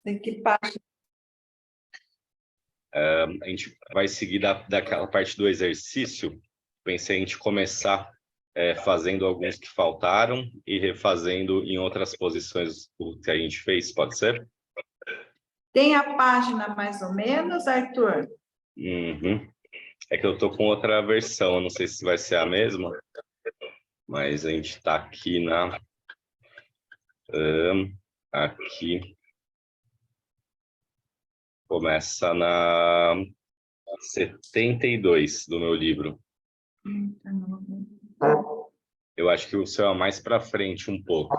Tem que página. A gente vai seguir daquela parte do exercício. Pensei em a gente começar fazendo alguns que faltaram e refazendo em outras posições o que a gente fez, pode ser? Tem a página mais ou menos, Arthur? Uhum. É que eu tô com outra versão, eu não sei se vai ser a mesma, mas a gente está aqui aqui começa na 72 do meu livro. Eu acho que o seu é mais para frente um pouco.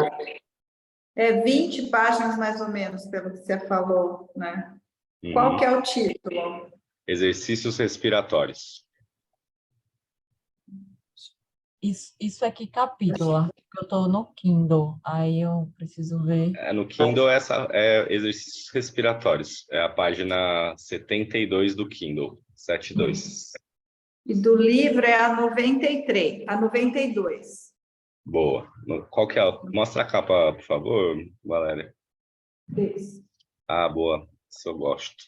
É 20 páginas mais ou menos, pelo que você falou, né? Qual que é o título? Exercícios respiratórios. Isso é que capítulo? Eu estou no Kindle, aí eu preciso ver. No Kindle, essa é exercícios respiratórios. É a página 72 do Kindle, 72. E do livro é a 93, a 92. Boa. Qual que é? Mostra a capa, por favor, Valéria. Isso. Ah, boa. Isso eu gosto.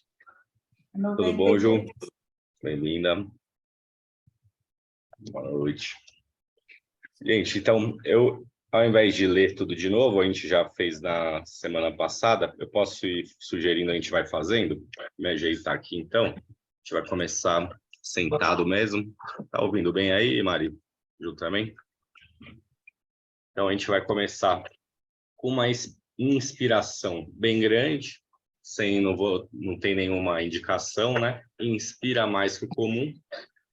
93. Tudo bom, Ju? Bem-vinda. Boa noite. Gente, então, ao invés de ler tudo de novo, a gente já fez na semana passada, eu posso ir sugerindo, a gente vai fazendo? Me ajeitar aqui, então. A gente vai começar sentado mesmo. Tá ouvindo bem aí, Mari? Ju também? Então, a gente vai começar com uma inspiração bem grande, não tem nenhuma indicação, né? Inspira mais que o comum.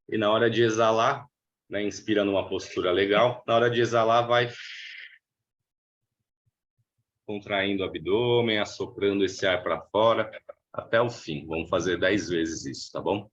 E na hora de exalar, né, inspira numa postura legal. Na hora de exalar, vai contraindo o abdômen, assoprando esse ar para fora até o fim. Vamos fazer 10 vezes isso, tá bom?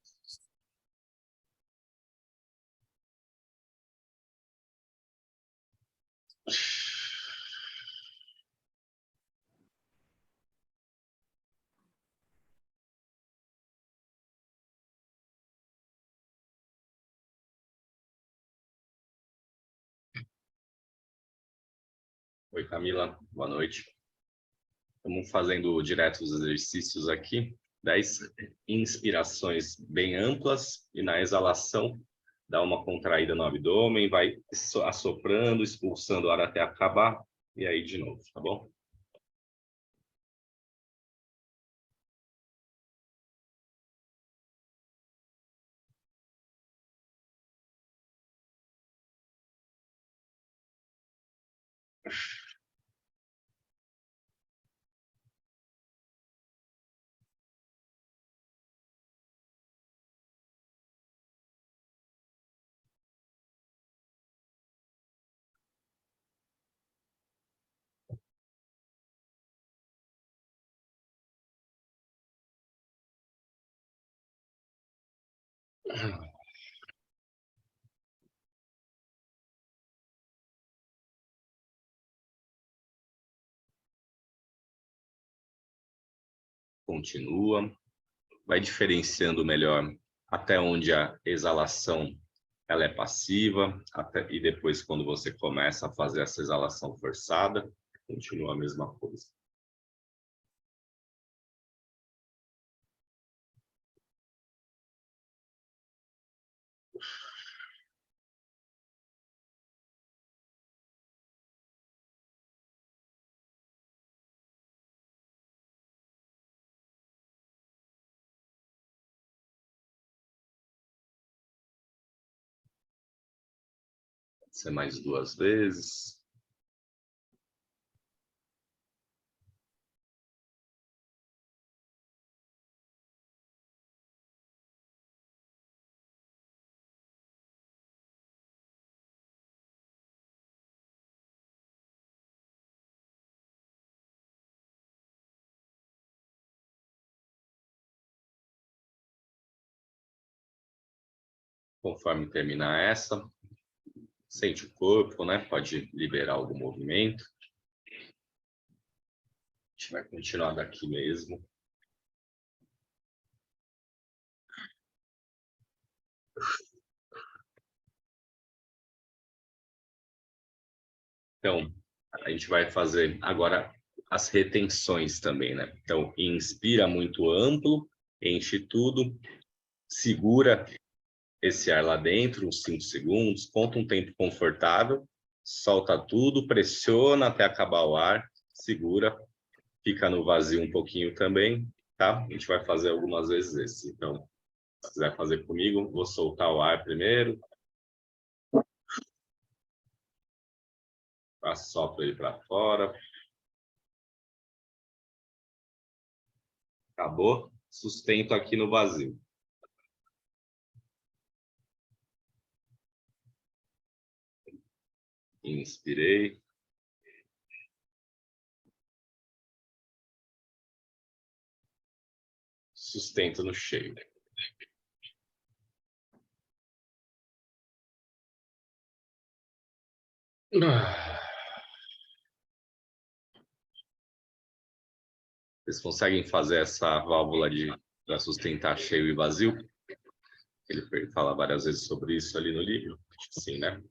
Oi, Camila. Boa noite. Estamos fazendo direto os exercícios aqui. 10 inspirações bem amplas e na exalação dá uma contraída no abdômen, vai assoprando, expulsando o ar até acabar e aí de novo, tá bom? Continua, vai diferenciando melhor até onde a exalação ela é passiva e depois quando você começa a fazer essa exalação forçada, continua a mesma coisa. Pode ser mais 2 vezes. Conforme terminar essa, sente o corpo, né? Pode liberar algum movimento. A gente vai continuar daqui mesmo. Então, a gente vai fazer agora as retenções também, né? Então, inspira muito amplo, enche tudo, segura esse ar lá dentro, uns 5 segundos, conta um tempo confortável, solta tudo, pressiona até acabar o ar, segura, fica no vazio um pouquinho também, tá? A gente vai fazer algumas vezes esse. Então, se quiser fazer comigo, vou soltar o ar primeiro. Assopra ele para fora. Acabou. Sustento aqui no vazio. Inspirei. Sustento no cheio. Vocês conseguem fazer essa válvula para sustentar cheio e vazio? Ele fala várias vezes sobre isso ali no livro. Acho que sim, né?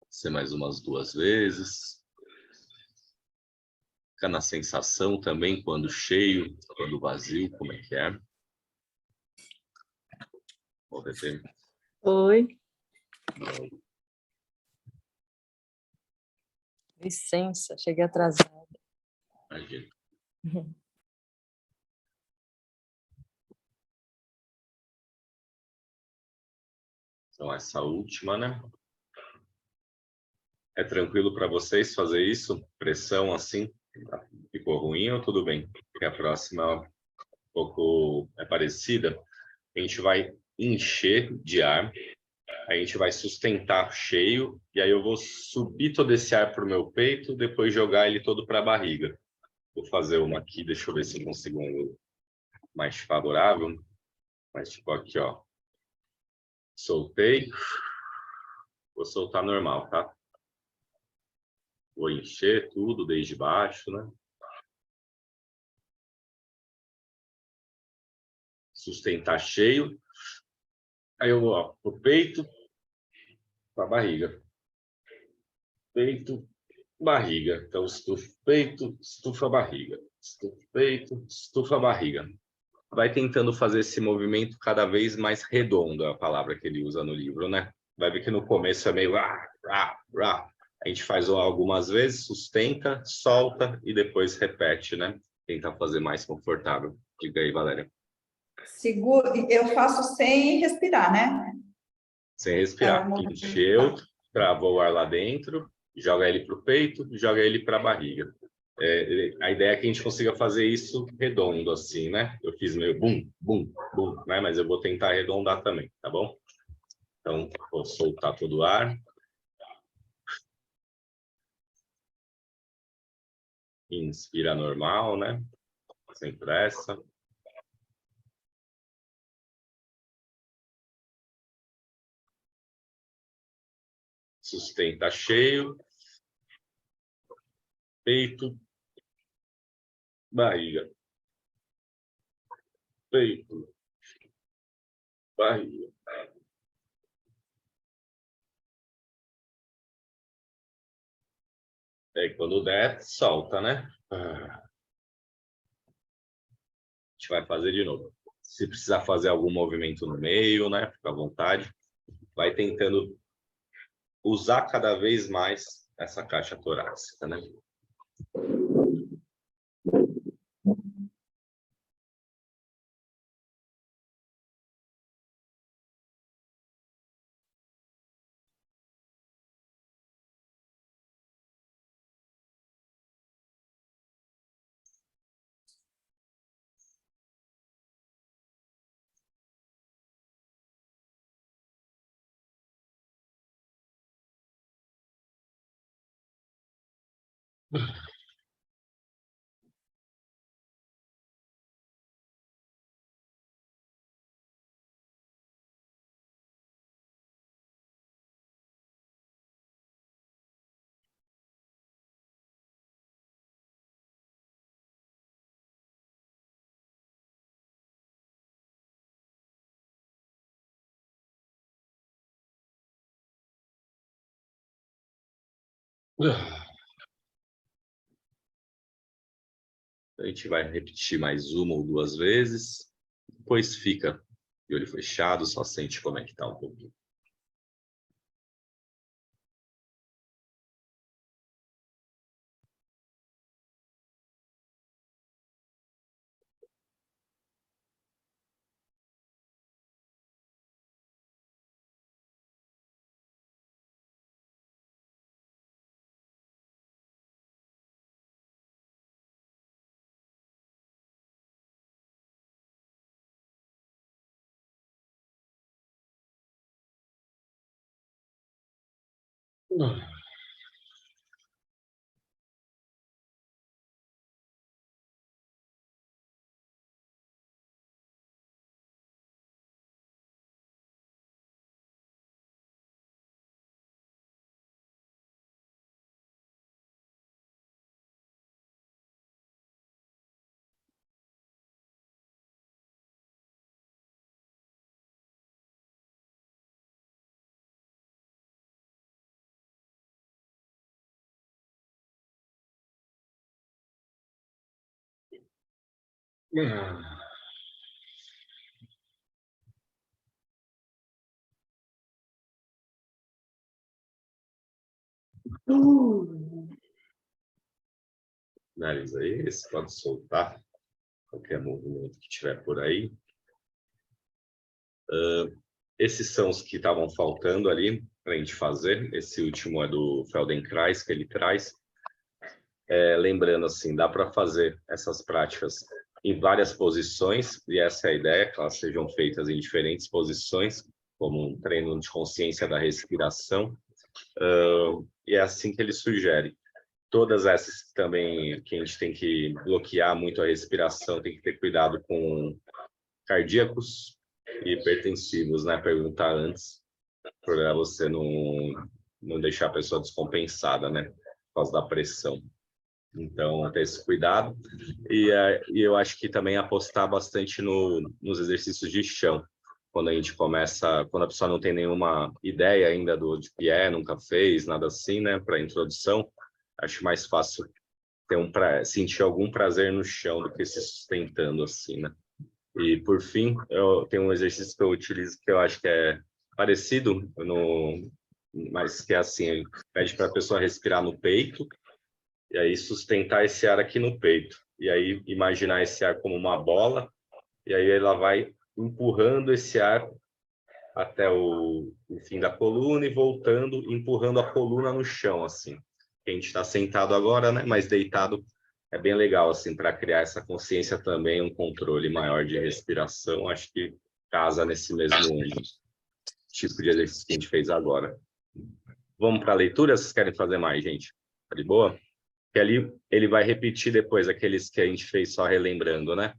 Ser mais umas 2 vezes. Fica na sensação também quando cheio, quando vazio, como é que é? Vou ver. Oi. Licença, cheguei atrasada. Imagina. Então, essa última, né? É tranquilo para vocês fazer isso? Pressão assim? Ficou ruim ou tudo bem? Porque a próxima é um pouco parecida. A gente vai encher de ar, a gente vai sustentar cheio, e aí eu vou subir todo esse ar para o meu peito, depois jogar ele todo para a barriga. Vou fazer uma aqui, deixa eu ver se eu consigo um mais favorável. Mas tipo aqui, ó. Soltei. Vou soltar normal, tá? Vou encher tudo desde baixo, né? Sustentar cheio. Aí eu vou, ó, pro peito, pra barriga. Peito, barriga. Então, estufa o peito, estufa a barriga. Estufa o peito, estufa a barriga. Vai tentando fazer esse movimento cada vez mais redondo, é a palavra que ele usa no livro, né? Vai ver que no começo é meio... A gente faz algumas vezes, sustenta, solta e depois repete, né? Tenta fazer mais confortável. Diga aí, Valéria. Seguro, eu faço sem respirar, né? Sem respirar. Encheu, travou o ar lá dentro, joga ele para o peito, joga ele para a barriga. A ideia é que a gente consiga fazer isso redondo, assim, né? Eu fiz meio bum, bum, bum, né? Mas eu vou tentar arredondar também, tá bom? Então, vou soltar todo o ar. Inspira normal, né? Sem pressa. Sustenta cheio. Peito. Barriga. Peito. Barriga. Aí, quando der, solta, né? A gente vai fazer de novo. Se precisar fazer algum movimento no meio, né? Fica à vontade. Vai tentando usar cada vez mais essa caixa torácica, né? A gente vai repetir mais uma ou duas vezes, depois fica de olho fechado, só sente como é que tá um pouquinho. Nariz aí, você pode soltar qualquer movimento que tiver por aí. Esses são os que estavam faltando ali para a gente fazer. Esse último é do Feldenkrais, que ele traz. Lembrando, assim, dá para fazer essas práticas em várias posições, e essa é a ideia, que elas sejam feitas em diferentes posições, como um treino de consciência da respiração. E é assim que ele sugere. Todas essas também que a gente tem que bloquear muito a respiração, tem que ter cuidado com cardíacos e hipertensivos, né? Perguntar antes, para você não deixar a pessoa descompensada, né? Por causa da pressão. Então, ter esse cuidado. E eu acho que também apostar bastante nos exercícios de chão. Quando a gente começa, quando a pessoa não tem nenhuma ideia ainda de que nunca fez, nada assim, né? Para introdução, acho mais fácil sentir algum prazer no chão do que se sustentando assim, né? E, por fim, eu tenho um exercício que eu utilizo que eu acho que é parecido, mas que é assim, pede para a pessoa respirar no peito, e aí sustentar esse ar aqui no peito. E aí imaginar esse ar como uma bola, e aí ela vai empurrando esse ar até o fim da coluna e voltando, empurrando a coluna no chão, assim. A gente está sentado agora, né? Mas deitado é bem legal, assim, para criar essa consciência também, um controle maior de respiração. Acho que casa nesse mesmo tipo de exercício que a gente fez agora. Vamos para a leitura? Vocês querem fazer mais, gente? Tá de boa? Que ali ele vai repetir depois aqueles que a gente fez só relembrando, né?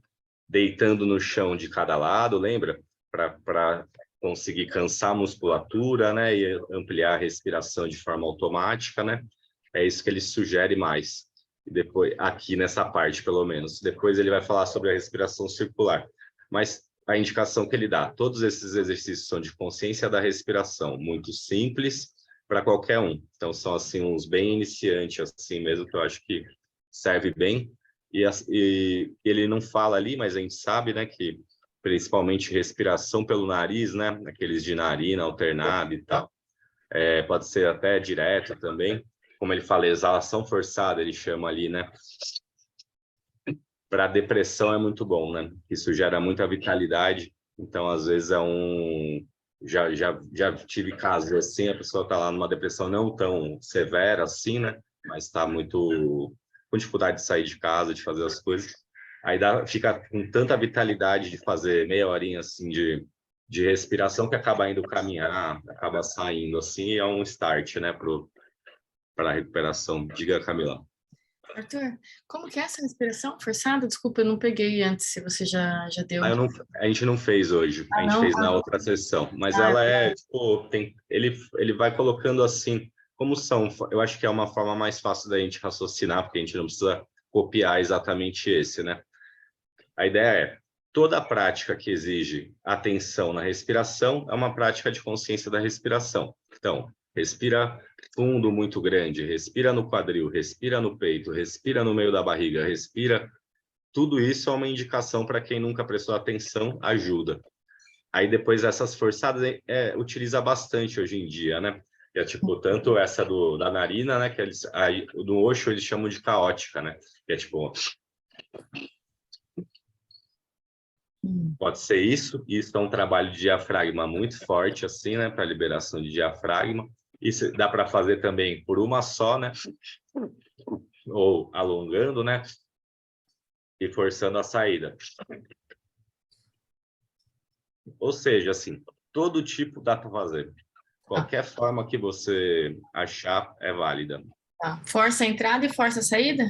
Deitando no chão de cada lado, lembra? Para conseguir cansar a musculatura, né? E ampliar a respiração de forma automática, né? É isso que ele sugere mais. E depois, aqui nessa parte, pelo menos. Depois ele vai falar sobre a respiração circular. Mas a indicação que ele dá, todos esses exercícios são de consciência da respiração, muito simples, para qualquer um. Então, são assim uns bem iniciantes, assim mesmo, que eu acho que serve bem. E ele não fala ali, mas a gente sabe, né, que principalmente respiração pelo nariz, né? Aqueles de narina alternada e tal. Pode ser até direto também. Como ele fala, exalação forçada, ele chama ali, né? Para depressão é muito bom, né? Isso gera muita vitalidade. Então, às vezes, já tive casos assim, a pessoa está lá numa depressão não tão severa assim, né? Mas está muito com dificuldade de sair de casa, de fazer as coisas. Aí fica com tanta vitalidade de fazer meia horinha assim de respiração que acaba indo caminhar, acaba saindo assim, e é um start, né, para a recuperação. Diga, Camila. Arthur, como que é essa respiração forçada? Desculpa, eu não peguei antes, se você já deu. A gente não fez hoje, a gente fez na outra sessão, mas ela tipo, ele vai colocando assim, eu acho que é uma forma mais fácil da gente raciocinar, porque a gente não precisa copiar exatamente esse, né? A ideia é, toda prática que exige atenção na respiração é uma prática de consciência da respiração. Então, respira fundo muito grande, respira no quadril, respira no peito, respira no meio da barriga, respira. Tudo isso é uma indicação para quem nunca prestou atenção, ajuda. Aí depois essas forçadas utiliza bastante hoje em dia, né? Que é tipo, tanto essa da narina, né? Que no Osho eles chamam de caótica, né? Que é tipo... Pode ser isso é um trabalho de diafragma muito forte, assim, né? Para liberação de diafragma. Isso dá para fazer também por uma só, né? Ou alongando, né? E forçando a saída. Ou seja, assim, todo tipo dá para fazer. Qualquer forma que você achar é válida. Tá. Força a entrada e força a saída?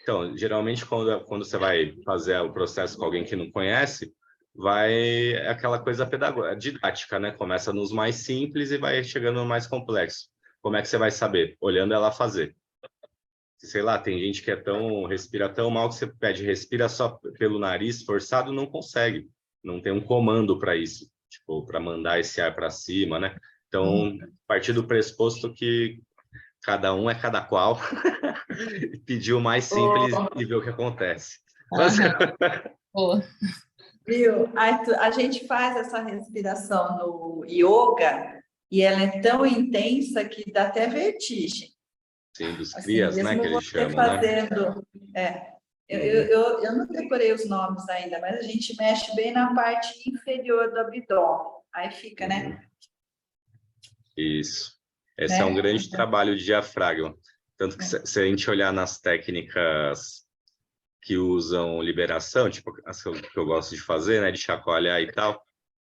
Então, geralmente, quando você vai fazer o processo com alguém que não conhece, é aquela coisa pedagógica, didática, né? Começa nos mais simples e vai chegando no mais complexo. Como é que você vai saber? Olhando ela fazer. Sei lá, tem gente que respira tão mal que você pede respira só pelo nariz forçado, não consegue. Não tem um comando para isso, tipo, para mandar esse ar para cima, né? Então, a partir do pressuposto que cada um é cada qual, pedir o mais simples e ver o que acontece. Viu? A gente faz essa respiração no yoga e ela é tão intensa que dá até vertigem. Sim, dos Assim, crias, né, que eles chamam, fazendo, né? Eu não decorei os nomes ainda, mas a gente mexe bem na parte inferior do abdômen. Aí fica, né? Isso. Esse é um grande trabalho de diafragma. Tanto que se a gente olhar nas técnicas que usam liberação, tipo as que eu gosto de fazer, né, de chacoalhar e tal,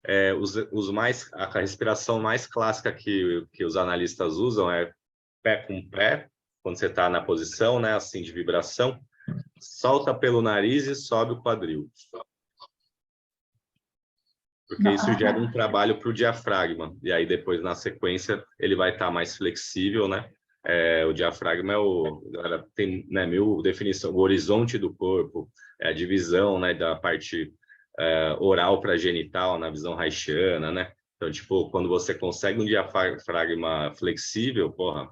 a respiração mais clássica que os analistas usam é pé com pé, quando você está na posição, né, assim, de vibração, solta pelo nariz e sobe o quadril. Porque isso gera um trabalho para o diafragma. E aí, depois, na sequência, ele vai estar mais flexível, né? O diafragma tem, né, 1000 definições, o horizonte do corpo, a divisão, né, da parte oral para genital, na visão haitiana, né? Então, tipo, quando você consegue um diafragma flexível, porra,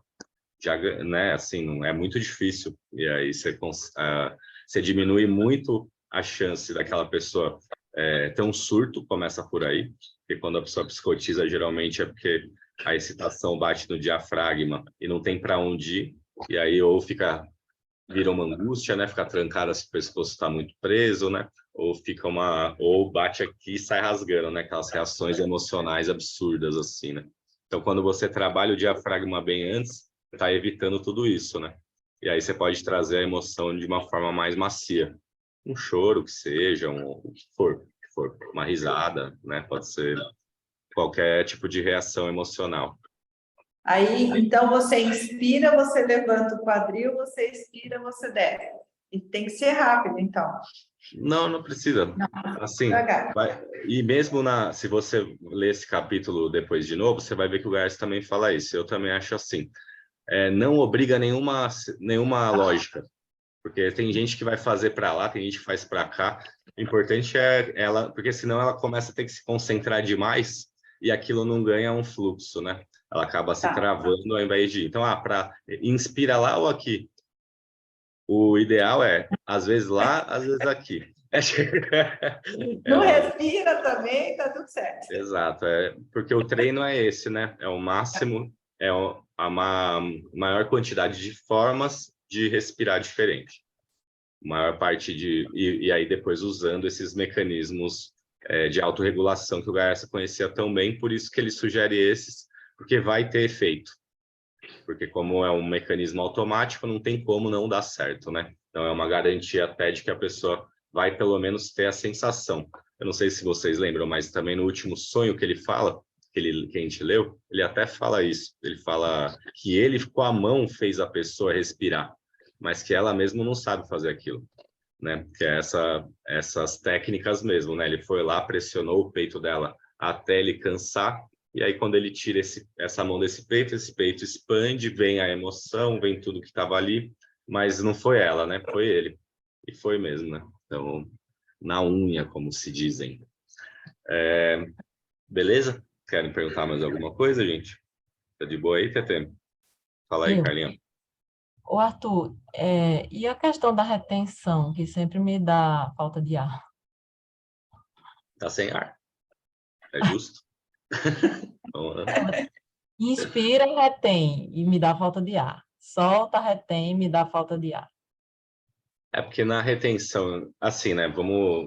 já, né, assim, não é muito difícil. E aí você diminui muito a chance daquela pessoa ter um surto, começa por aí, porque quando a pessoa psicotiza, geralmente é porque a excitação bate no diafragma e não tem para onde ir, e aí vira uma angústia, né, fica trancada se o pescoço está muito preso, né, ou bate aqui e sai rasgando, né, aquelas reações emocionais absurdas, assim, né. Então, quando você trabalha o diafragma bem antes, está evitando tudo isso, né, e aí você pode trazer a emoção de uma forma mais macia. Um choro que seja, o que for, uma risada, né? Pode ser qualquer tipo de reação emocional. Aí, então, você inspira, você levanta o quadril, você expira, você desce. E tem que ser rápido, então. Não precisa. Não, assim, e mesmo se você ler esse capítulo depois de novo, você vai ver que o Garcia também fala isso. Eu também acho assim. Não obriga nenhuma lógica. Porque tem gente que vai fazer para lá, tem gente que faz para cá. O importante é ela, porque senão ela começa a ter que se concentrar demais e aquilo não ganha um fluxo, né? Ela acaba se travando ao invés de... Então, inspira lá ou aqui. O ideal é, às vezes lá, às vezes aqui. Não Ela- respira também, tá tudo certo. Exato, porque o treino é esse, né? É o máximo, a maior quantidade de formas de respirar diferente. Maior parte e aí depois usando esses mecanismos de autorregulação que o Garcia conhecia tão bem, por isso que ele sugere esses, porque vai ter efeito. Porque como é um mecanismo automático, não tem como não dar certo, né? Então é uma garantia até de que a pessoa vai pelo menos ter a sensação. Eu não sei se vocês lembram, mas também no último sonho que ele fala, que a gente leu, ele até fala isso. Ele fala que ele com a mão fez a pessoa respirar, mas que ela mesma não sabe fazer aquilo, né? Que é essas técnicas mesmo, né? Ele foi lá, pressionou o peito dela até ele cansar, e aí quando ele tira essa mão desse peito, esse peito expande, vem a emoção, vem tudo que estava ali, mas não foi ela, né? Foi ele. E foi mesmo, né? Então, na unha, como se dizem. Beleza? Querem perguntar mais alguma coisa, gente? Tá de boa aí, Tetê? Fala aí, Eu. Carlinhos. Ô, Arthur, e a questão da retenção, que sempre me dá falta de ar? Tá sem ar. É justo? Então, Inspira e retém, e me dá falta de ar. Solta, retém, e me dá falta de ar. é porque na retenção, assim, né?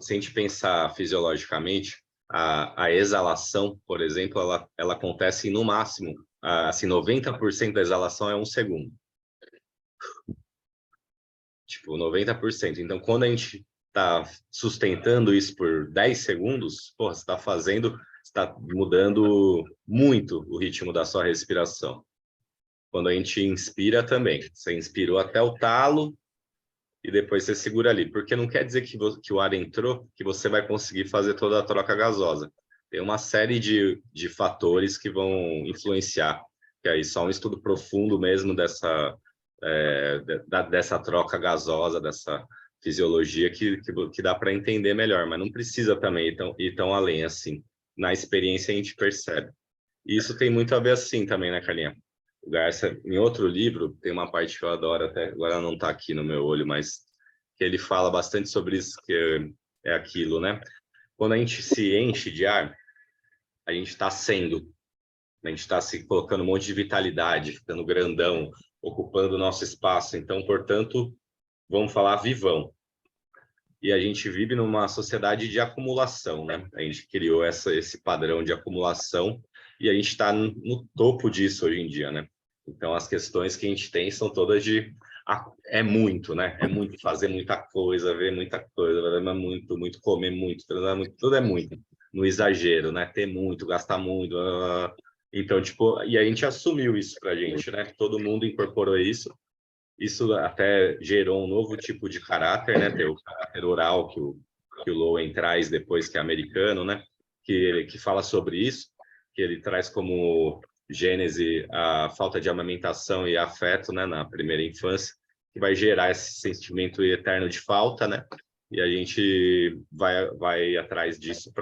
Se a gente pensar fisiologicamente, a exalação, por exemplo, ela acontece no máximo, assim, 90% da exalação é 1 segundo. Tipo, 90%. Então, quando a gente está sustentando isso por 10 segundos, porra, você está mudando muito o ritmo da sua respiração. Quando a gente inspira também, você inspirou até o talo, e depois você segura ali, porque não quer dizer que o ar entrou, que você vai conseguir fazer toda a troca gasosa. Tem uma série de fatores que vão influenciar, que aí só um estudo profundo mesmo dessa troca gasosa, dessa fisiologia que dá para entender melhor, mas não precisa também ir tão além assim. Na experiência a gente percebe. E isso tem muito a ver assim também, né, Carlinha? O Garcia, em outro livro, tem uma parte que eu adoro, até agora não está aqui no meu olho, mas que ele fala bastante sobre isso, que é aquilo, né? Quando a gente se enche de ar, a gente está sendo, a gente está se colocando um monte de vitalidade, ficando grandão, ocupando o nosso espaço. Então, portanto, vamos falar vivão. E a gente vive numa sociedade de acumulação, né? A gente criou esse padrão de acumulação e a gente está no topo disso hoje em dia, né? Então, as questões que a gente tem são todas é muito, né? É muito fazer muita coisa, ver muita coisa, muito, muito, comer muito, transar muito, tudo é muito. No exagero, né? Ter muito, gastar muito. Então, tipo, e a gente assumiu isso pra gente, né? Todo mundo incorporou isso. Isso até gerou um novo tipo de caráter, né? Tem o caráter oral que o Lowen traz depois, que é americano, né? Que fala sobre isso, que ele traz como gênese a falta de amamentação e afeto, né? Na primeira infância, que vai gerar esse sentimento eterno de falta, né? E a gente vai atrás disso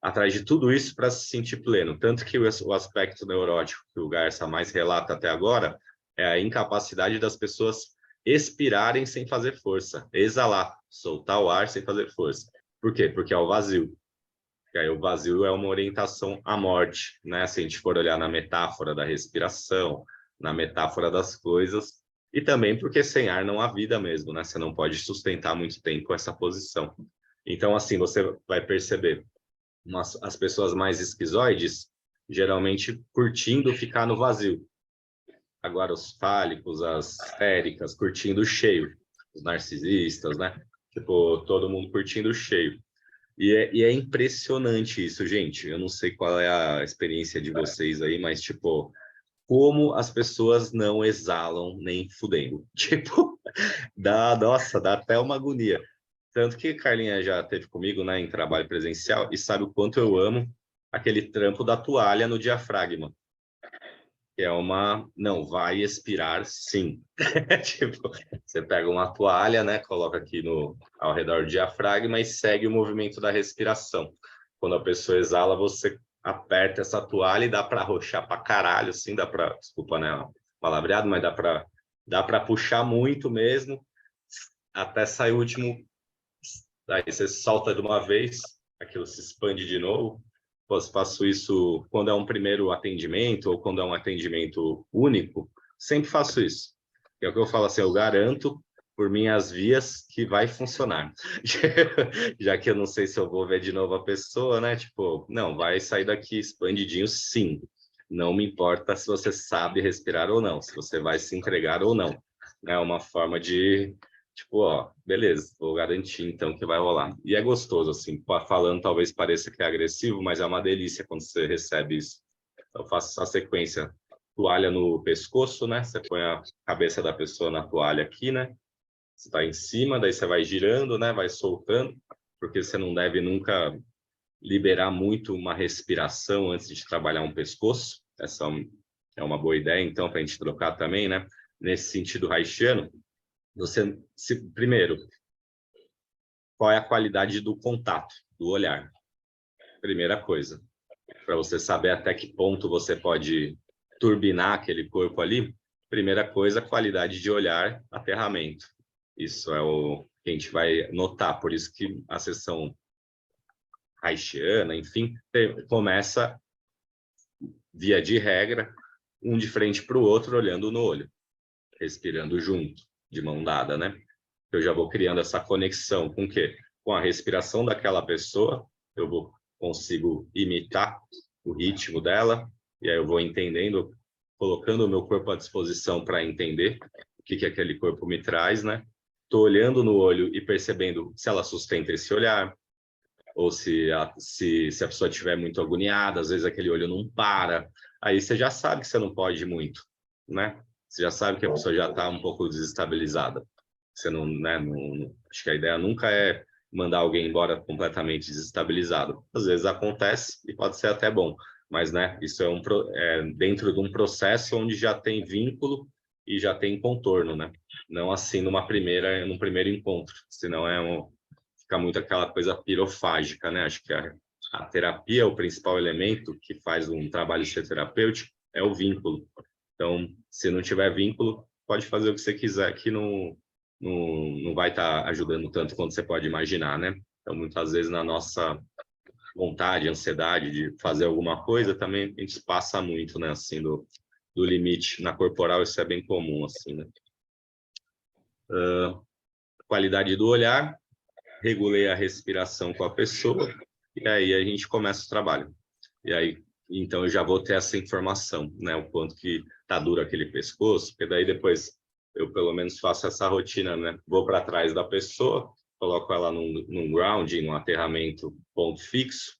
atrás de tudo isso para se sentir pleno. Tanto que o aspecto neurótico que o Garcia mais relata até agora é a incapacidade das pessoas expirarem sem fazer força, exalar, soltar o ar sem fazer força. Por quê? Porque é o vazio. E aí o vazio é uma orientação à morte, né? Se a gente for olhar na metáfora da respiração, na metáfora das coisas, e também porque sem ar não há vida mesmo, né? Você não pode sustentar muito tempo essa posição. Então, assim, você vai perceber as pessoas mais esquizoides geralmente curtindo ficar no vazio. Agora os fálicos, as histéricas, curtindo o cheio. Os narcisistas, né? Tipo, todo mundo curtindo o cheio. E é impressionante isso, gente. Eu não sei qual é a experiência de vocês aí, mas, tipo, como as pessoas não exalam nem fudendo. Tipo, nossa, dá até uma agonia. Tanto que Carlinha já teve comigo, né, em trabalho presencial e sabe o quanto eu amo aquele trampo da toalha no diafragma. Que é não, vai expirar sim. Tipo, você pega uma toalha, né, coloca aqui ao redor do diafragma e segue o movimento da respiração. Quando a pessoa exala, você aperta essa toalha e dá para arrochar para caralho, assim, desculpa, né, o palavreado, mas dá para puxar muito mesmo até sair o último Daí você solta de uma vez, aquilo se expande de novo. Faço isso quando é um primeiro atendimento ou quando é um atendimento único, sempre faço isso. É o que eu falo assim, eu garanto por minhas vias que vai funcionar. Já que eu não sei se eu vou ver de novo a pessoa, né? Tipo, não, vai sair daqui expandidinho, sim. Não me importa se você sabe respirar ou não, se você vai se entregar ou não. É uma forma de, tipo, ó, beleza, vou garantir então que vai rolar. E é gostoso, assim, falando talvez pareça que é agressivo, mas é uma delícia quando você recebe isso. Eu faço essa sequência, toalha no pescoço, né? Você põe a cabeça da pessoa na toalha aqui, né? Você está em cima, daí você vai girando, né? Vai soltando, porque você não deve nunca liberar muito uma respiração antes de trabalhar um pescoço. Essa é uma boa ideia, então, para a gente trocar também, né? Nesse sentido haitiano, você, primeiro, qual é a qualidade do contato, do olhar? Primeira coisa, para você saber até que ponto você pode turbinar aquele corpo ali, primeira coisa, qualidade de olhar, aterramento. Isso é o que a gente vai notar, por isso que a sessão haitiana, enfim, começa, via de regra, um de frente para o outro, olhando no olho, respirando junto, de mão dada, né? Eu já vou criando essa conexão com o quê? Com a respiração daquela pessoa, eu consigo imitar o ritmo dela, e aí eu vou entendendo, colocando o meu corpo à disposição para entender o que aquele corpo me traz, né? Estou olhando no olho e percebendo se ela sustenta esse olhar, ou se a pessoa estiver muito agoniada, às vezes aquele olho não para, aí você já sabe que você não pode muito, né? Você já sabe que a pessoa já está um pouco desestabilizada. Você não, né? Acho que a ideia nunca é mandar alguém embora completamente desestabilizado. Às vezes acontece e pode ser até bom, mas, né? Isso é dentro de um processo onde já tem vínculo e já tem contorno, né? Não assim num primeiro encontro, senão fica muito aquela coisa pirofágica, né? Acho que a terapia, o principal elemento que faz um trabalho ser terapêutico é o vínculo. Então, se não tiver vínculo, pode fazer o que você quiser, que não vai estar ajudando tanto quanto você pode imaginar, né? Então, muitas vezes, na nossa vontade, ansiedade de fazer alguma coisa, também a gente passa muito, né? Assim, do limite. Na corporal, isso é bem comum, assim, né? Qualidade do olhar, regulei a respiração com a pessoa, e aí a gente começa o trabalho. E aí, então, eu já vou ter essa informação, né? O quanto que tá duro aquele pescoço, porque daí depois eu, pelo menos, faço essa rotina, né? Vou para trás da pessoa, coloco ela num grounding, num aterramento ponto fixo,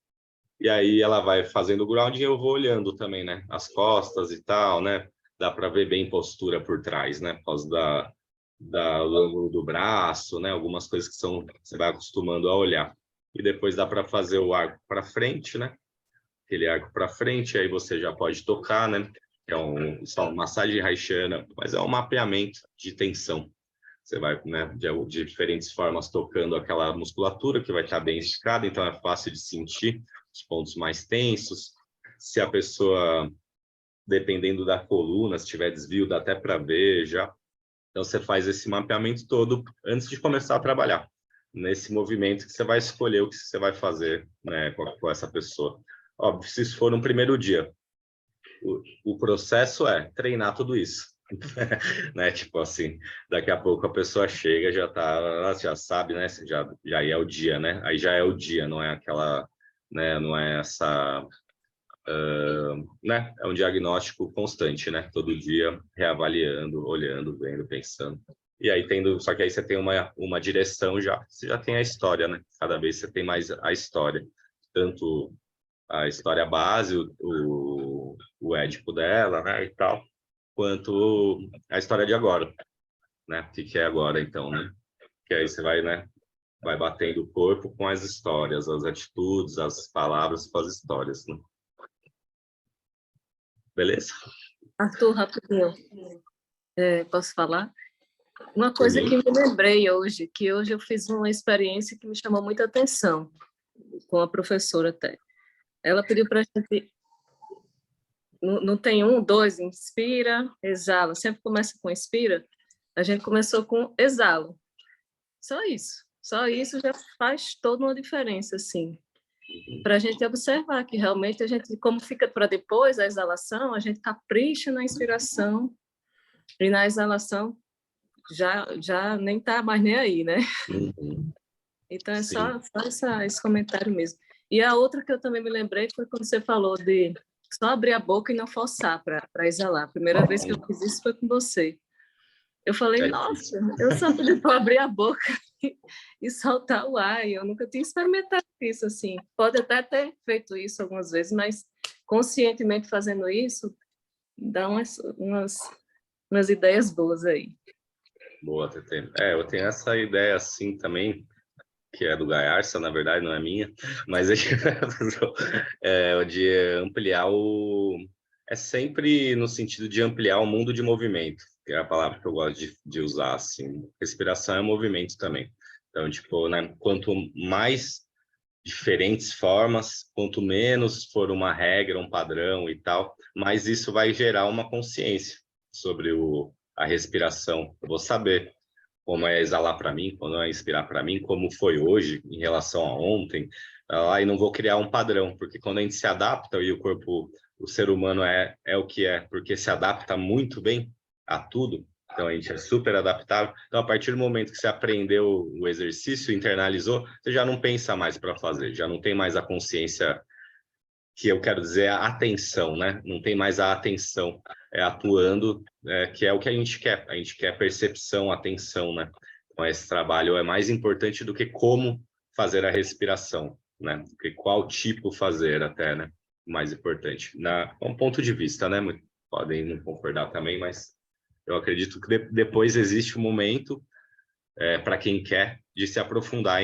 e aí ela vai fazendo o grounding e eu vou olhando também, né? As costas e tal, né? Dá para ver bem postura por trás, né? Por causa do ângulo do braço, né? Algumas coisas que você vai acostumando a olhar. E depois dá para fazer o arco para frente, né? Aquele arco para frente, aí você já pode tocar, né? É uma massagem haitiana, mas é um mapeamento de tensão. Você vai, né, de diferentes formas tocando aquela musculatura que vai estar bem esticada, então é fácil de sentir os pontos mais tensos. Se a pessoa, dependendo da coluna, se tiver desvio, dá até para ver já. Então você faz esse mapeamento todo antes de começar a trabalhar. Nesse movimento que você vai escolher o que você vai fazer, né, com essa pessoa. Óbvio, se isso for no primeiro dia, o processo é treinar tudo isso. Né? Tipo assim, daqui a pouco a pessoa chega, já sabe, né? Já é o dia, né? Aí já é o dia, não é aquela, né? Não é essa, né? É um diagnóstico constante, né? Todo dia reavaliando, olhando, vendo, pensando. E aí só que aí você tem uma direção você já tem a história, né? Cada vez você tem mais a história, tanto a história base, o Édipo dela, né, e tal, quanto a história de agora, né? O que é agora, então, né? Que aí você vai, né? Vai batendo o corpo com as histórias, as atitudes, as palavras com as histórias, né? Beleza? Arthur, rapidinho, posso falar? Uma Por coisa mim? que me lembrei hoje, que hoje eu fiz uma experiência que me chamou muita atenção, com a professora até. Ela pediu para a gente, não tem 1, 2, inspira, exala, sempre começa com inspira, a gente começou com exalo, só isso. Só isso já faz toda uma diferença, assim, para a gente observar que realmente a gente, como fica para depois a exalação, a gente capricha na inspiração e na exalação já nem está mais nem aí, né? Uhum. Então, é Sim. só esse comentário mesmo. E a outra que eu também me lembrei foi quando você falou de só abrir a boca e não forçar para exalar. A primeira vez que eu fiz isso foi com você. Eu falei, É nossa, difícil. eu só pedi para abrir a boca e soltar o ar. E eu nunca tinha experimentado isso, assim. Pode até ter feito isso algumas vezes, mas conscientemente fazendo isso, dá umas ideias boas aí. Boa, Tetê. Eu tenho essa ideia assim também, que é do Gaiarsa, na verdade, não é minha, mas o de ampliar o... É sempre no sentido de ampliar o mundo de movimento, que é a palavra que eu gosto de usar, assim. Respiração é movimento também. Então, tipo, né, quanto mais diferentes formas, quanto menos for uma regra, um padrão e tal, mais isso vai gerar uma consciência sobre a respiração. Eu vou saber como é exalar para mim, como é inspirar para mim, como foi hoje em relação a ontem, e não vou criar um padrão, porque quando a gente se adapta e o corpo, o ser humano é o que é, porque se adapta muito bem a tudo, então a gente é super adaptável. Então, a partir do momento que você aprendeu o exercício, internalizou, você já não pensa mais para fazer, já não tem mais a consciência, que eu quero dizer a atenção, né? Não tem mais a atenção atuando, que é o que a gente quer percepção, atenção, né? Então, esse trabalho é mais importante do que como fazer a respiração, né? Do que qual tipo fazer até, né? Mais importante. Um ponto de vista, né? Podem não concordar também, mas eu acredito que depois existe um momento, para quem quer, de se aprofundar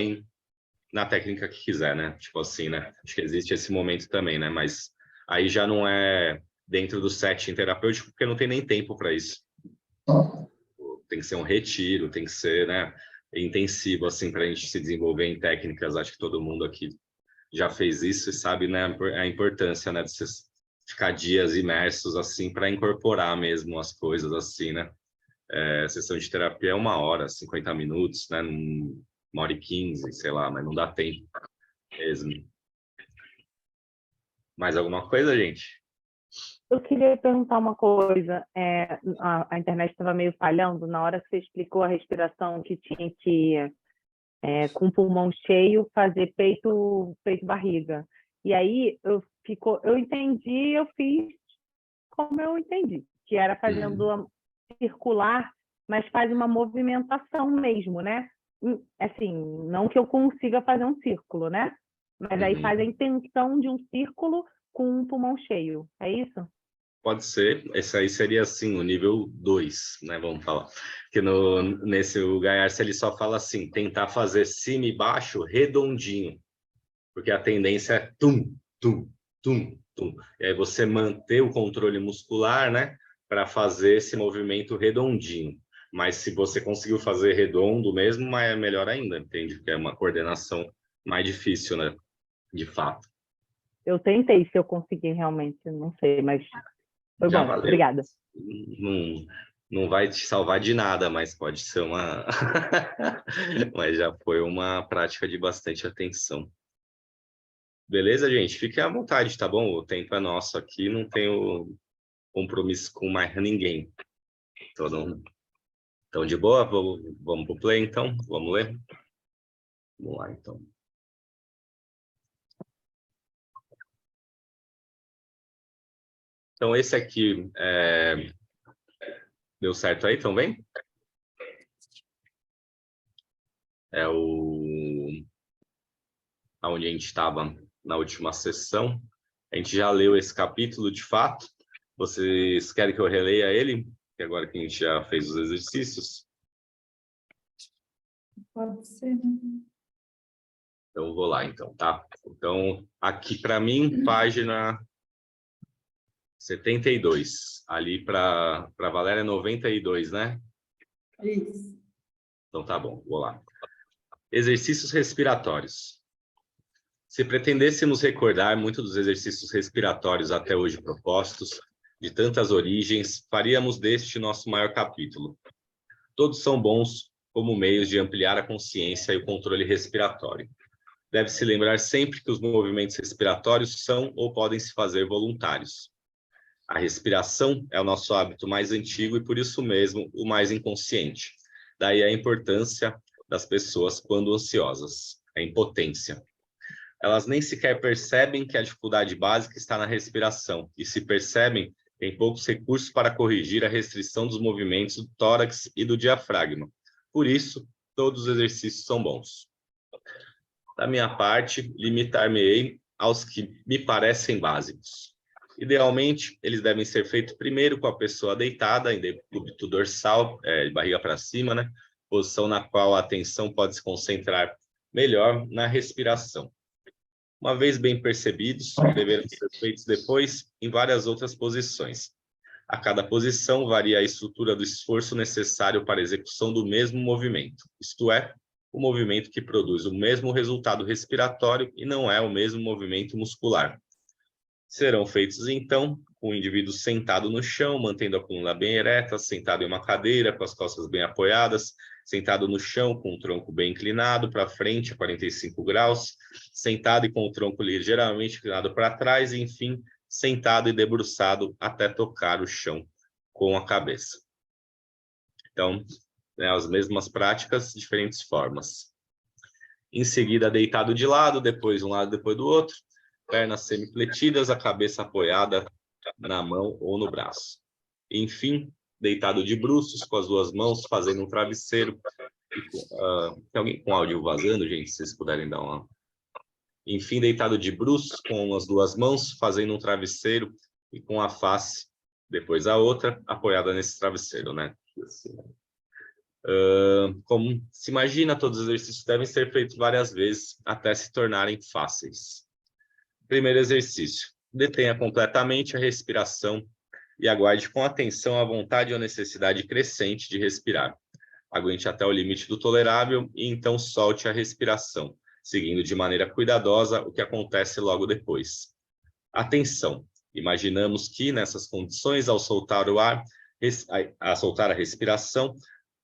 na técnica que quiser, né? Tipo assim, né? Acho que existe esse momento também, né? Mas aí já não é dentro do setting terapêutico, porque não tem nem tempo para isso. Tem que ser um retiro, tem que ser, né, intensivo, assim, para a gente se desenvolver em técnicas. Acho que todo mundo aqui já fez isso e sabe, né, a importância, né, de você ficar dias imersos, assim, para incorporar mesmo as coisas, assim, né? Sessão de terapia é 1 hora, 50 minutos, né? 1 hora e 15, sei lá, mas não dá tempo mesmo. Mais alguma coisa, gente? Eu queria perguntar uma coisa. A internet estava meio falhando na hora que você explicou a respiração, que tinha que, com o pulmão cheio, fazer peito-barriga. E aí eu entendi, eu fiz como eu entendi, que era fazendo circular, mas faz uma movimentação mesmo, né? Assim, não que eu consiga fazer um círculo, né? Mas aí faz a intenção de um círculo com um pulmão cheio. É isso? Pode ser. Esse aí seria, assim, o nível 2, né? Vamos falar. Que o Gaiarsa, ele só fala assim, tentar fazer cima e baixo redondinho. Porque a tendência é tum, tum, tum, tum. E aí você manter o controle muscular, né? Para fazer esse movimento redondinho. Mas se você conseguiu fazer redondo mesmo, é melhor ainda, entende? Porque é uma coordenação mais difícil, né? De fato. Eu tentei, se eu conseguir realmente, não sei, mas foi Já bom. valeu. Obrigada. Não vai te salvar de nada, mas pode ser mas já foi uma prática de bastante atenção. Beleza, gente? Fiquem à vontade, tá bom? O tempo é nosso aqui, não tenho compromisso com mais ninguém. Então, de boa? Vamos pro play, então? Vamos ler? Vamos lá, então. Então, esse aqui deu certo aí, então vem? É onde a gente estava na última sessão. A gente já leu esse capítulo, de fato. Vocês querem que eu releia ele? Que agora que a gente já fez os exercícios. Pode ser. Então, eu vou lá, então, tá? Então, aqui para mim, página 72. Ali para Valéria, 92, né? Isso. Então, tá bom, vou lá. Exercícios respiratórios. Se pretendêssemos recordar muitos dos exercícios respiratórios até hoje propostos, de tantas origens, faríamos deste nosso maior capítulo. Todos são bons, como meios de ampliar a consciência e o controle respiratório. Deve-se lembrar sempre que os movimentos respiratórios são ou podem se fazer voluntários. A respiração é o nosso hábito mais antigo e, por isso mesmo, o mais inconsciente. Daí a importância das pessoas quando ansiosas, a impotência. Elas nem sequer percebem que a dificuldade básica está na respiração, e se percebem, têm poucos recursos para corrigir a restrição dos movimentos do tórax e do diafragma. Por isso, todos os exercícios são bons. Da minha parte, limitar-me-ei aos que me parecem básicos. Idealmente, eles devem ser feitos primeiro com a pessoa deitada, em decúbito dorsal, de barriga para cima, né? Posição na qual a atenção pode se concentrar melhor na respiração. Uma vez bem percebidos, deverão ser feitos depois em várias outras posições. A cada posição varia a estrutura do esforço necessário para a execução do mesmo movimento, isto é, o movimento que produz o mesmo resultado respiratório e não é o mesmo movimento muscular. Serão feitos, então, com o indivíduo sentado no chão, mantendo a coluna bem ereta, sentado em uma cadeira, com as costas bem apoiadas, sentado no chão, com o tronco bem inclinado para frente, a 45 graus, sentado e com o tronco ligeiramente inclinado para trás, e, enfim, sentado e debruçado até tocar o chão com a cabeça. Então, né, as mesmas práticas, diferentes formas. Em seguida, deitado de lado, depois um lado, depois do outro, pernas semipletidas, a cabeça apoiada na mão ou no braço. Enfim, deitado de bruços, com as duas mãos, fazendo um travesseiro. Tem alguém com áudio vazando, gente? Se vocês puderem dar uma... Enfim, deitado de bruços, com as duas mãos, fazendo um travesseiro e com a face, depois a outra, apoiada nesse travesseiro, né? Assim. Como se imagina, todos os exercícios devem ser feitos várias vezes até se tornarem fáceis. Primeiro exercício. Detenha completamente a respiração e aguarde com atenção a vontade ou necessidade crescente de respirar. Aguente até o limite do tolerável e então solte a respiração, seguindo de maneira cuidadosa o que acontece logo depois. Atenção! Imaginamos que, nessas condições, ao soltar o ar, a soltar a respiração,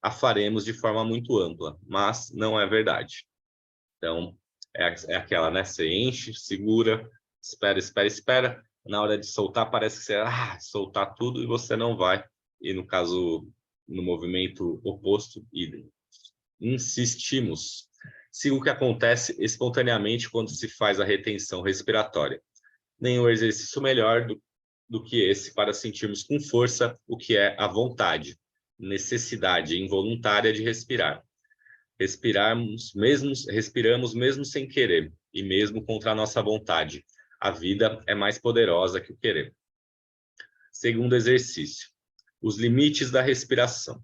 a faremos de forma muito ampla, mas não é verdade. Então, é aquela, né? Você enche, segura, espera, espera, espera. Na hora de soltar, parece que você soltar tudo e você não vai. E no caso, no movimento oposto, idem. Insistimos. Siga o que acontece espontaneamente quando se faz a retenção respiratória. Nenhum exercício melhor do que esse para sentirmos com força o que é a vontade, necessidade involuntária de respirar. Respiramos mesmo sem querer e mesmo contra a nossa vontade. A vida é mais poderosa que o querer. Segundo exercício. Os limites da respiração.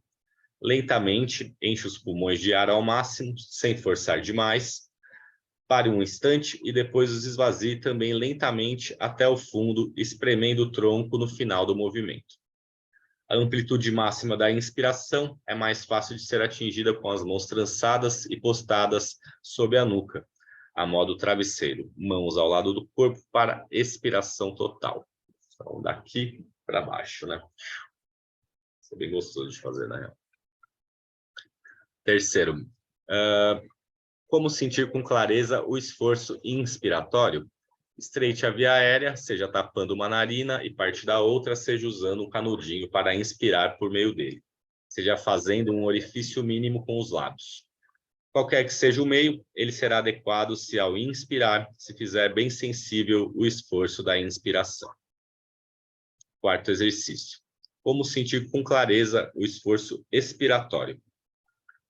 Lentamente, enche os pulmões de ar ao máximo, sem forçar demais. Pare um instante e depois os esvazie também lentamente até o fundo, espremendo o tronco no final do movimento. A amplitude máxima da inspiração é mais fácil de ser atingida com as mãos trançadas e postadas sob a nuca, a modo travesseiro, mãos ao lado do corpo para expiração total. Então, daqui para baixo, né? Isso é bem gostoso de fazer, né? Terceiro, como sentir com clareza o esforço inspiratório? Estreite a via aérea, seja tapando uma narina e parte da outra, seja usando um canudinho para inspirar por meio dele, seja fazendo um orifício mínimo com os lábios. Qualquer que seja o meio, ele será adequado se ao inspirar, se fizer bem sensível o esforço da inspiração. Quarto exercício. Como sentir com clareza o esforço expiratório?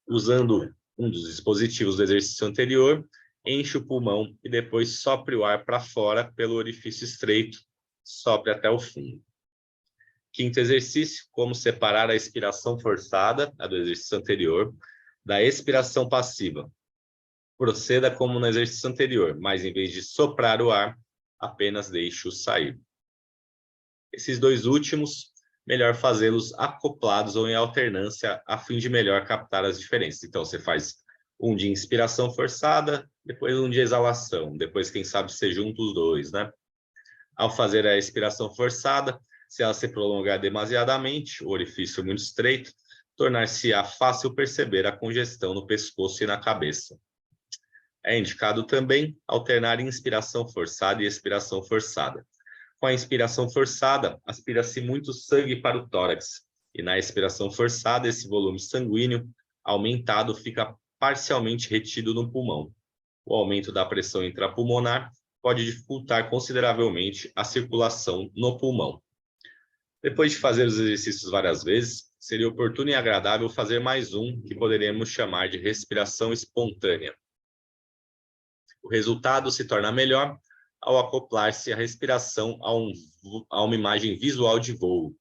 Usando um dos dispositivos do exercício anterior, enche o pulmão e depois sopre o ar para fora pelo orifício estreito, sopre até o fundo. Quinto exercício, como separar a expiração forçada, a do exercício anterior, da expiração passiva. Proceda como no exercício anterior, mas em vez de soprar o ar, apenas deixe-o sair. Esses dois últimos, melhor fazê-los acoplados ou em alternância, a fim de melhor captar as diferenças. Então, você faz um de inspiração forçada, depois um de exalação, depois, quem sabe, você junta os dois, né? Ao fazer a expiração forçada, se ela se prolongar demasiadamente, o orifício muito estreito, tornar-se-á fácil perceber a congestão no pescoço e na cabeça. É indicado também alternar inspiração forçada e expiração forçada. Com a inspiração forçada, aspira-se muito sangue para o tórax, e na expiração forçada, esse volume sanguíneo aumentado fica parcialmente retido no pulmão. O aumento da pressão intrapulmonar pode dificultar consideravelmente a circulação no pulmão. Depois de fazer os exercícios várias vezes, seria oportuno e agradável fazer mais um, que poderíamos chamar de respiração espontânea. O resultado se torna melhor ao acoplar-se a respiração a uma imagem visual de voo.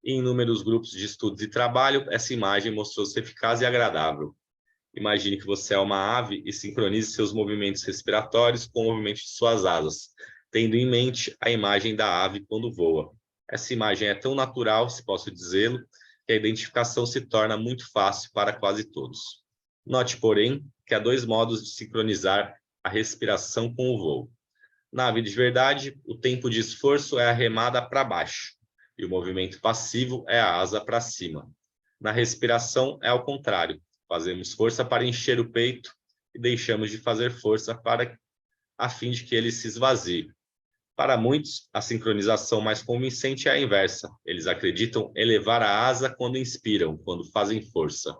Em inúmeros grupos de estudos e trabalho, essa imagem mostrou-se eficaz e agradável. Imagine que você é uma ave e sincronize seus movimentos respiratórios com o movimento de suas asas, tendo em mente a imagem da ave quando voa. Essa imagem é tão natural, se posso dizê-lo, que a identificação se torna muito fácil para quase todos. Note, porém, que há 2 modos de sincronizar a respiração com o voo. Na ave de verdade, o tempo de esforço é a remada para baixo, e o movimento passivo é a asa para cima. Na respiração é ao contrário. Fazemos força para encher o peito e deixamos de fazer força a fim de que ele se esvazie. Para muitos, a sincronização mais convincente é a inversa. Eles acreditam elevar a asa quando inspiram, quando fazem força.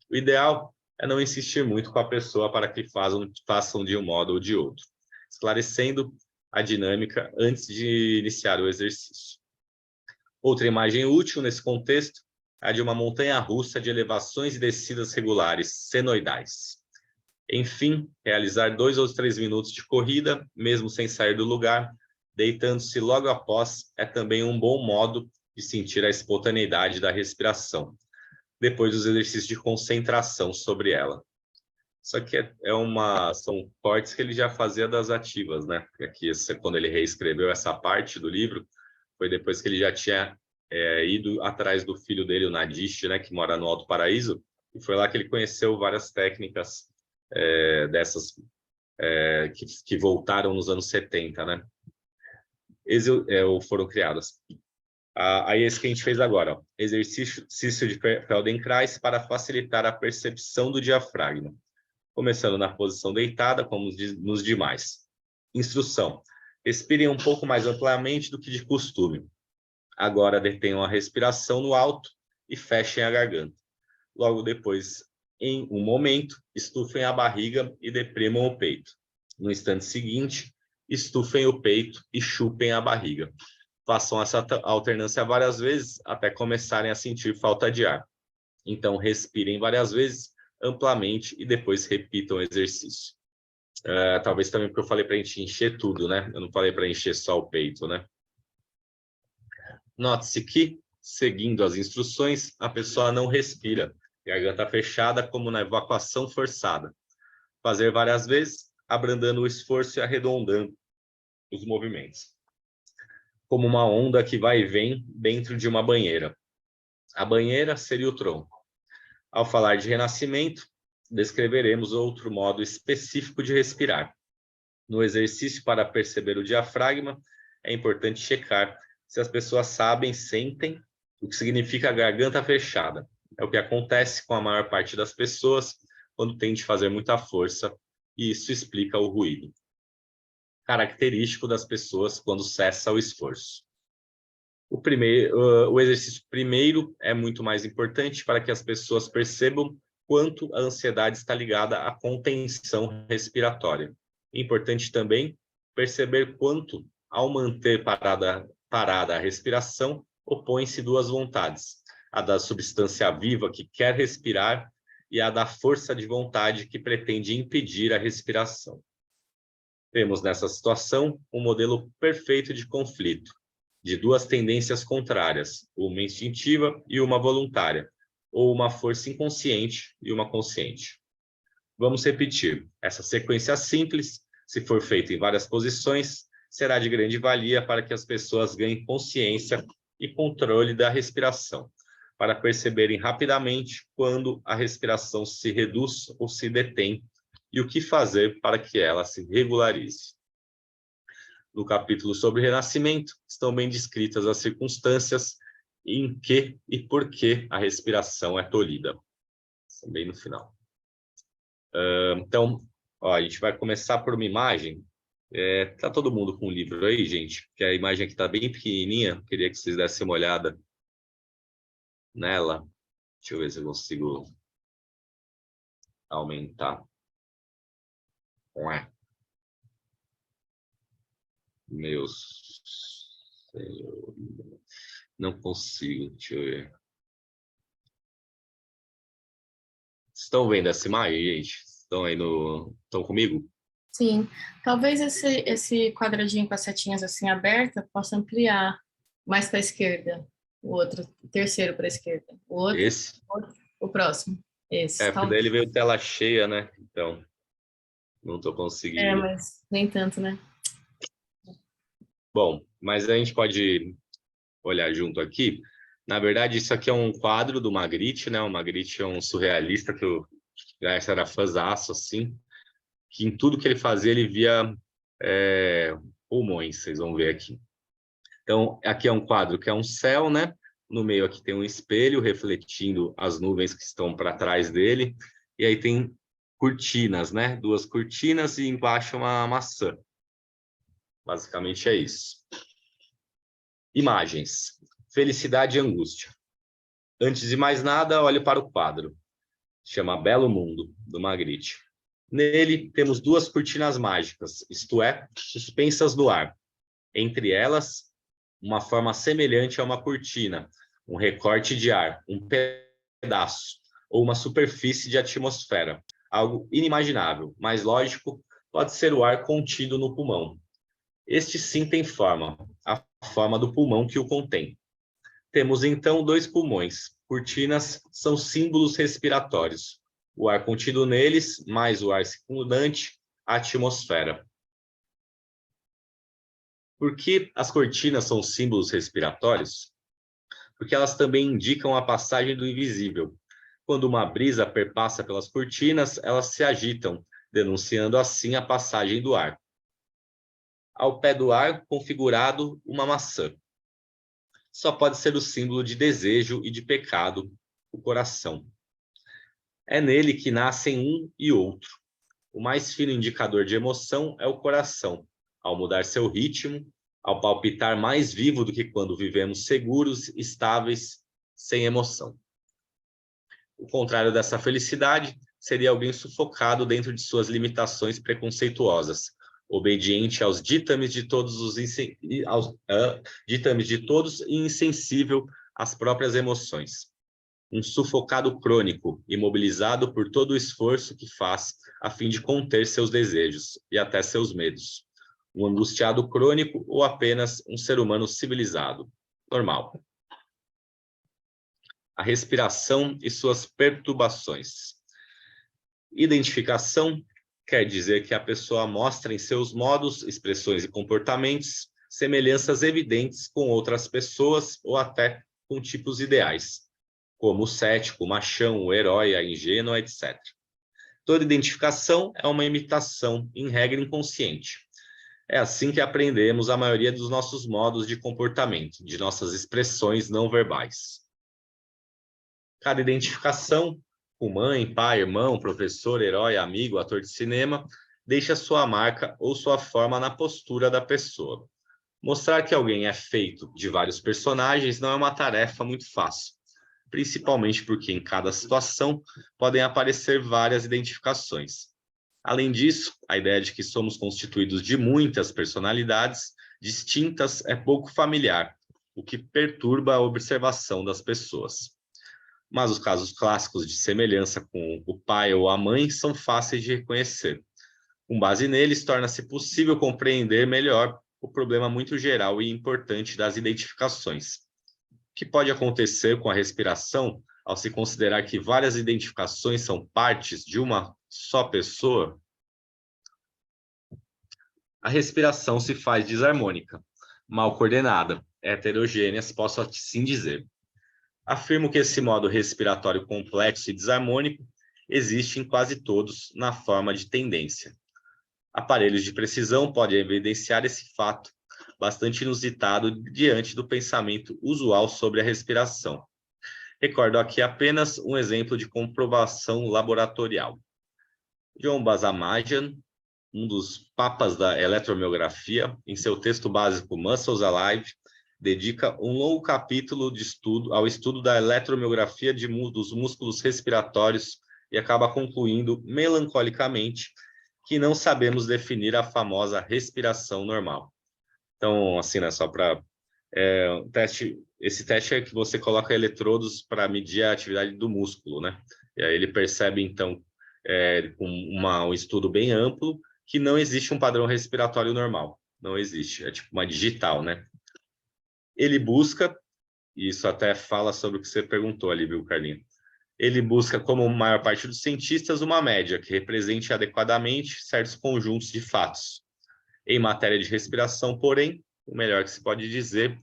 O ideal é não insistir muito com a pessoa para que façam de um modo ou de outro, esclarecendo a dinâmica antes de iniciar o exercício. Outra imagem útil nesse contexto é a de uma montanha-russa de elevações e descidas regulares, senoidais. Enfim, realizar 2 ou 3 minutos de corrida, mesmo sem sair do lugar, deitando-se logo após, é também um bom modo de sentir a espontaneidade da respiração, depois dos exercícios de concentração sobre ela. Isso aqui são cortes que ele já fazia das ativas, né? Aqui, quando ele reescreveu essa parte do livro, foi depois que ele já tinha ido atrás do filho dele, o Nadish, né, que mora no Alto Paraíso, e foi lá que ele conheceu várias técnicas dessas que voltaram nos anos 70, né? Ou foram criadas. Aí esse que a gente fez agora, ó, exercício de Feldenkrais para facilitar a percepção do diafragma, começando na posição deitada, como nos demais. Instrução: respirem um pouco mais amplamente do que de costume. Agora detenham a respiração no alto e fechem a garganta. Logo depois, em um momento, estufem a barriga e deprimam o peito. No instante seguinte, estufem o peito e chupem a barriga. Façam essa alternância várias vezes até começarem a sentir falta de ar. Então, respirem várias vezes, amplamente, e depois repitam o exercício. Talvez também porque eu falei para a gente encher tudo, né? Eu não falei para encher só o peito, né? Note-se que, seguindo as instruções, a pessoa não respira, garganta fechada, como na evacuação forçada. Fazer várias vezes, abrandando o esforço e arredondando os movimentos, como uma onda que vai e vem dentro de uma banheira. A banheira seria o tronco. Ao falar de renascimento, descreveremos outro modo específico de respirar. No exercício para perceber o diafragma, é importante checar se as pessoas sabem, sentem o que significa a garganta fechada. É o que acontece com a maior parte das pessoas quando tem de fazer muita força, e isso explica o ruído característico das pessoas quando cessa o esforço. O exercício primeiro é muito mais importante para que as pessoas percebam quanto a ansiedade está ligada à contenção respiratória. É importante também perceber quanto, ao manter parada a respiração, opõe-se 2 vontades: a da substância viva que quer respirar e a da força de vontade que pretende impedir a respiração. Temos nessa situação um modelo perfeito de conflito, de 2 tendências contrárias, uma instintiva e uma voluntária, ou uma força inconsciente e uma consciente. Vamos repetir. Essa sequência simples, se for feita em várias posições, será de grande valia para que as pessoas ganhem consciência e controle da respiração, para perceberem rapidamente quando a respiração se reduz ou se detém e o que fazer para que ela se regularize. No capítulo sobre renascimento, estão bem descritas as circunstâncias em que e por que a respiração é tolhida. Bem no final. Então, ó, a gente vai começar por uma imagem. Tá todo mundo com o livro aí, gente? Que a imagem aqui está bem pequenininha. Queria que vocês dessem uma olhada nela. Deixa eu ver se eu consigo aumentar. Ué. Meu Senhor. Não consigo. Deixa eu ver. Estão vendo essa imagem, gente? Estão aí no... Estão comigo? Sim, talvez esse quadradinho com as setinhas assim aberta possa ampliar mais para a esquerda. O outro, o terceiro para a esquerda. O outro, Esse? o próximo. Esse. Porque daí ele veio tela cheia, né? Então, não estou conseguindo. Mas nem tanto, né? Bom, mas a gente pode olhar junto aqui. Na verdade, isso aqui é um quadro do Magritte, né? O Magritte é um surrealista que eu já era fãzaço, assim, que em tudo que ele fazia, ele via pulmões, vocês vão ver aqui. Então, aqui é um quadro que é um céu, né? No meio aqui tem um espelho refletindo as nuvens que estão para trás dele. E aí tem cortinas, né? 2 cortinas e embaixo uma maçã. Basicamente é isso. Imagens. Felicidade e angústia. Antes de mais nada, olhe para o quadro. Chama Belo Mundo, do Magritte. Nele temos 2 cortinas mágicas, isto é, suspensas no ar. Entre elas, uma forma semelhante a uma cortina, um recorte de ar, um pedaço, ou uma superfície de atmosfera. Algo inimaginável, mas lógico, pode ser o ar contido no pulmão. Este sim tem forma, a forma do pulmão que o contém. Temos então 2 pulmões. Cortinas são símbolos respiratórios. O ar contido neles, mais o ar circundante, a atmosfera. Por que as cortinas são símbolos respiratórios? Porque elas também indicam a passagem do invisível. Quando uma brisa perpassa pelas cortinas, elas se agitam, denunciando assim a passagem do ar. Ao pé do ar, configurado uma maçã. Só pode ser o símbolo de desejo e de pecado, o coração. É nele que nascem um e outro. O mais fino indicador de emoção é o coração, ao mudar seu ritmo, ao palpitar mais vivo do que quando vivemos seguros, estáveis, sem emoção. O contrário dessa felicidade seria alguém sufocado dentro de suas limitações preconceituosas, obediente aos ditames de todos e insensível às próprias emoções. Um sufocado crônico, imobilizado por todo o esforço que faz a fim de conter seus desejos e até seus medos. Um angustiado crônico ou apenas um ser humano civilizado, normal. A respiração e suas perturbações. Identificação quer dizer que a pessoa mostra em seus modos, expressões e comportamentos semelhanças evidentes com outras pessoas ou até com tipos ideais, como o cético, o machão, o herói, a ingênua, etc. Toda identificação é uma imitação, em regra inconsciente. É assim que aprendemos a maioria dos nossos modos de comportamento, de nossas expressões não verbais. Cada identificação, com mãe, pai, irmão, professor, herói, amigo, ator de cinema, deixa sua marca ou sua forma na postura da pessoa. Mostrar que alguém é feito de vários personagens não é uma tarefa muito fácil, principalmente porque em cada situação podem aparecer várias identificações. Além disso, a ideia de que somos constituídos de muitas personalidades distintas é pouco familiar, o que perturba a observação das pessoas. Mas os casos clássicos de semelhança com o pai ou a mãe são fáceis de reconhecer. Com base neles, torna-se possível compreender melhor o problema muito geral e importante das identificações. O que pode acontecer com a respiração ao se considerar que várias identificações são partes de uma só pessoa? A respiração se faz desarmônica, mal coordenada, heterogênea, posso assim dizer. Afirmo que esse modo respiratório complexo e desarmônico existe em quase todos na forma de tendência. Aparelhos de precisão podem evidenciar esse fato, bastante inusitado diante do pensamento usual sobre a respiração. Recordo aqui apenas um exemplo de comprovação laboratorial. John Basamagian, um dos papas da eletromiografia, em seu texto básico Muscles Alive, dedica um longo capítulo de estudo ao estudo da eletromiografia dos músculos respiratórios e acaba concluindo melancolicamente que não sabemos definir a famosa respiração normal. Então, assim, né, só para esse teste é que você coloca eletrodos para medir a atividade do músculo, né? E aí ele percebe, então, com um estudo bem amplo, que não existe um padrão respiratório normal. Não existe, é tipo uma digital, né? Ele busca, e isso até fala sobre o que você perguntou ali, viu, Carlinhos? Ele busca, como a maior parte dos cientistas, uma média que represente adequadamente certos conjuntos de fatos. Em matéria de respiração, porém, o melhor que se pode dizer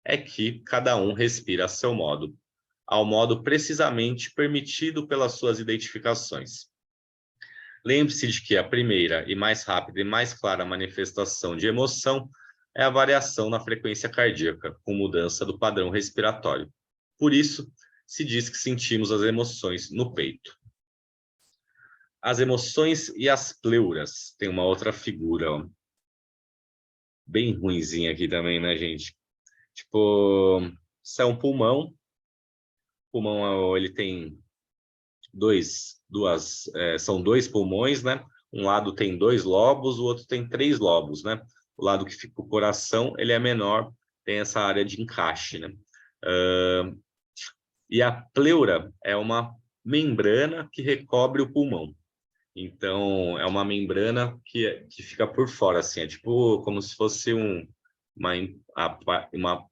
é que cada um respira a seu modo, ao modo precisamente permitido pelas suas identificações. Lembre-se de que a primeira e mais rápida e mais clara manifestação de emoção é a variação na frequência cardíaca, com mudança do padrão respiratório. Por isso, se diz que sentimos as emoções no peito. As emoções e as pleuras. Tem uma outra figura, ó, bem ruinzinha aqui também, né, gente? Tipo, isso é um pulmão. O pulmão, ele tem são dois pulmões, né? Um lado tem 2 lobos, o outro tem 3 lobos, né? O lado que fica o coração, ele é menor, tem essa área de encaixe, né? E a pleura é uma membrana que recobre o pulmão. Então, é uma membrana que fica por fora, assim, é tipo como se fosse uma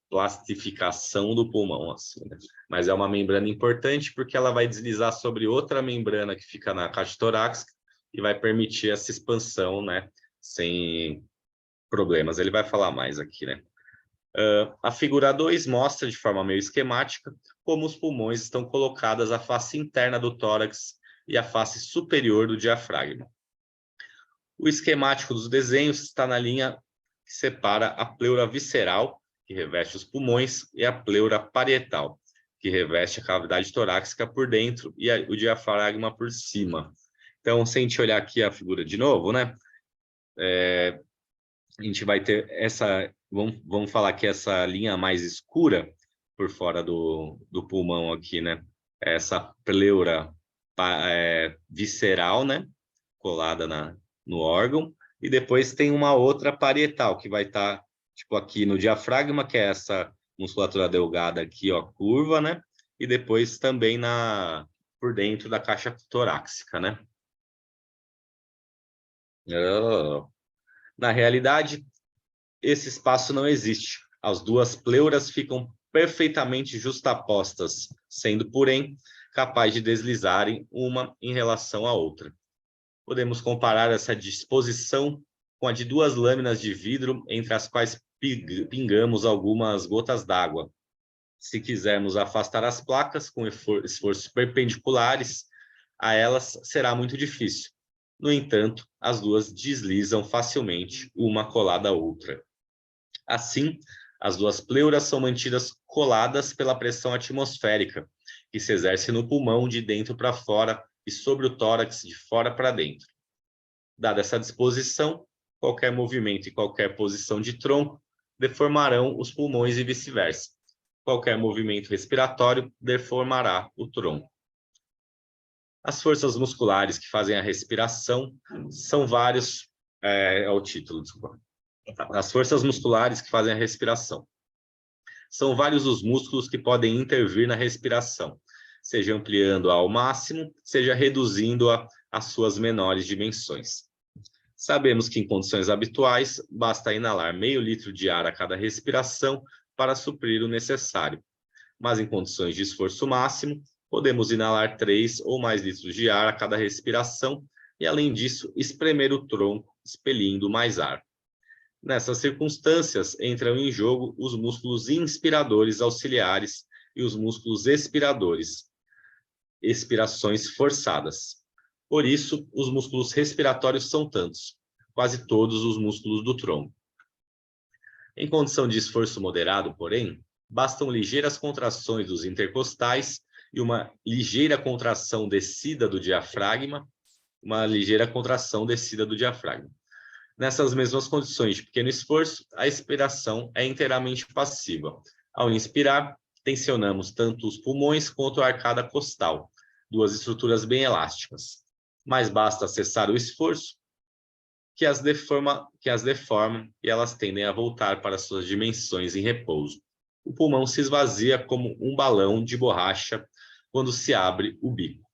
plastificação do pulmão, assim, né? Mas é uma membrana importante porque ela vai deslizar sobre outra membrana que fica na caixa torácica e vai permitir essa expansão, né, sem problemas. Ele vai falar mais aqui, né? A figura 2 mostra de forma meio esquemática como os pulmões estão colocados a face interna do tórax e a face superior do diafragma. O esquemático dos desenhos está na linha que separa a pleura visceral, que reveste os pulmões, e a pleura parietal, que reveste a cavidade torácica por dentro e o diafragma por cima. Então, se a gente olhar aqui a figura de novo, né? A gente vai ter essa... Vamos falar que essa linha mais escura por fora do pulmão aqui, né? Essa pleura visceral, né? Colada no órgão. E depois tem uma outra parietal, que vai estar, tipo, aqui no diafragma, que é essa musculatura delgada aqui, ó, curva, né? E depois também por dentro da caixa torácica, né? Na realidade, esse espaço não existe. As duas pleuras ficam perfeitamente justapostas, sendo, porém, capazes de deslizarem uma em relação à outra. Podemos comparar essa disposição com a de 2 lâminas de vidro entre as quais pingamos algumas gotas d'água. Se quisermos afastar as placas com esforços perpendiculares a elas, será muito difícil. No entanto, as duas deslizam facilmente, uma colada à outra. Assim, as duas pleuras são mantidas coladas pela pressão atmosférica, que se exerce no pulmão de dentro para fora e sobre o tórax de fora para dentro. Dada essa disposição, qualquer movimento e qualquer posição de tronco deformarão os pulmões e vice-versa. Qualquer movimento respiratório deformará o tronco. As forças musculares que fazem a respiração são vários... é o título, desculpa. As forças musculares que fazem a respiração. São vários os músculos que podem intervir na respiração, seja ampliando-a ao máximo, seja reduzindo-a às suas menores dimensões. Sabemos que em condições habituais, basta inalar meio litro de ar a cada respiração para suprir o necessário. Mas em condições de esforço máximo, podemos inalar 3 ou mais litros de ar a cada respiração e, além disso, espremer o tronco, expelindo mais ar. Nessas circunstâncias, entram em jogo os músculos inspiradores auxiliares e os músculos expiradores, expirações forçadas. Por isso, os músculos respiratórios são tantos, quase todos os músculos do tronco. Em condição de esforço moderado, porém, bastam ligeiras contrações dos intercostais e uma ligeira contração descida do diafragma, Nessas mesmas condições de pequeno esforço, a expiração é inteiramente passiva. Ao inspirar, tensionamos tanto os pulmões quanto a arcada costal, duas estruturas bem elásticas. Mas basta cessar o esforço que as deforma e elas tendem a voltar para suas dimensões em repouso. O pulmão se esvazia como um balão de borracha quando se abre o bico.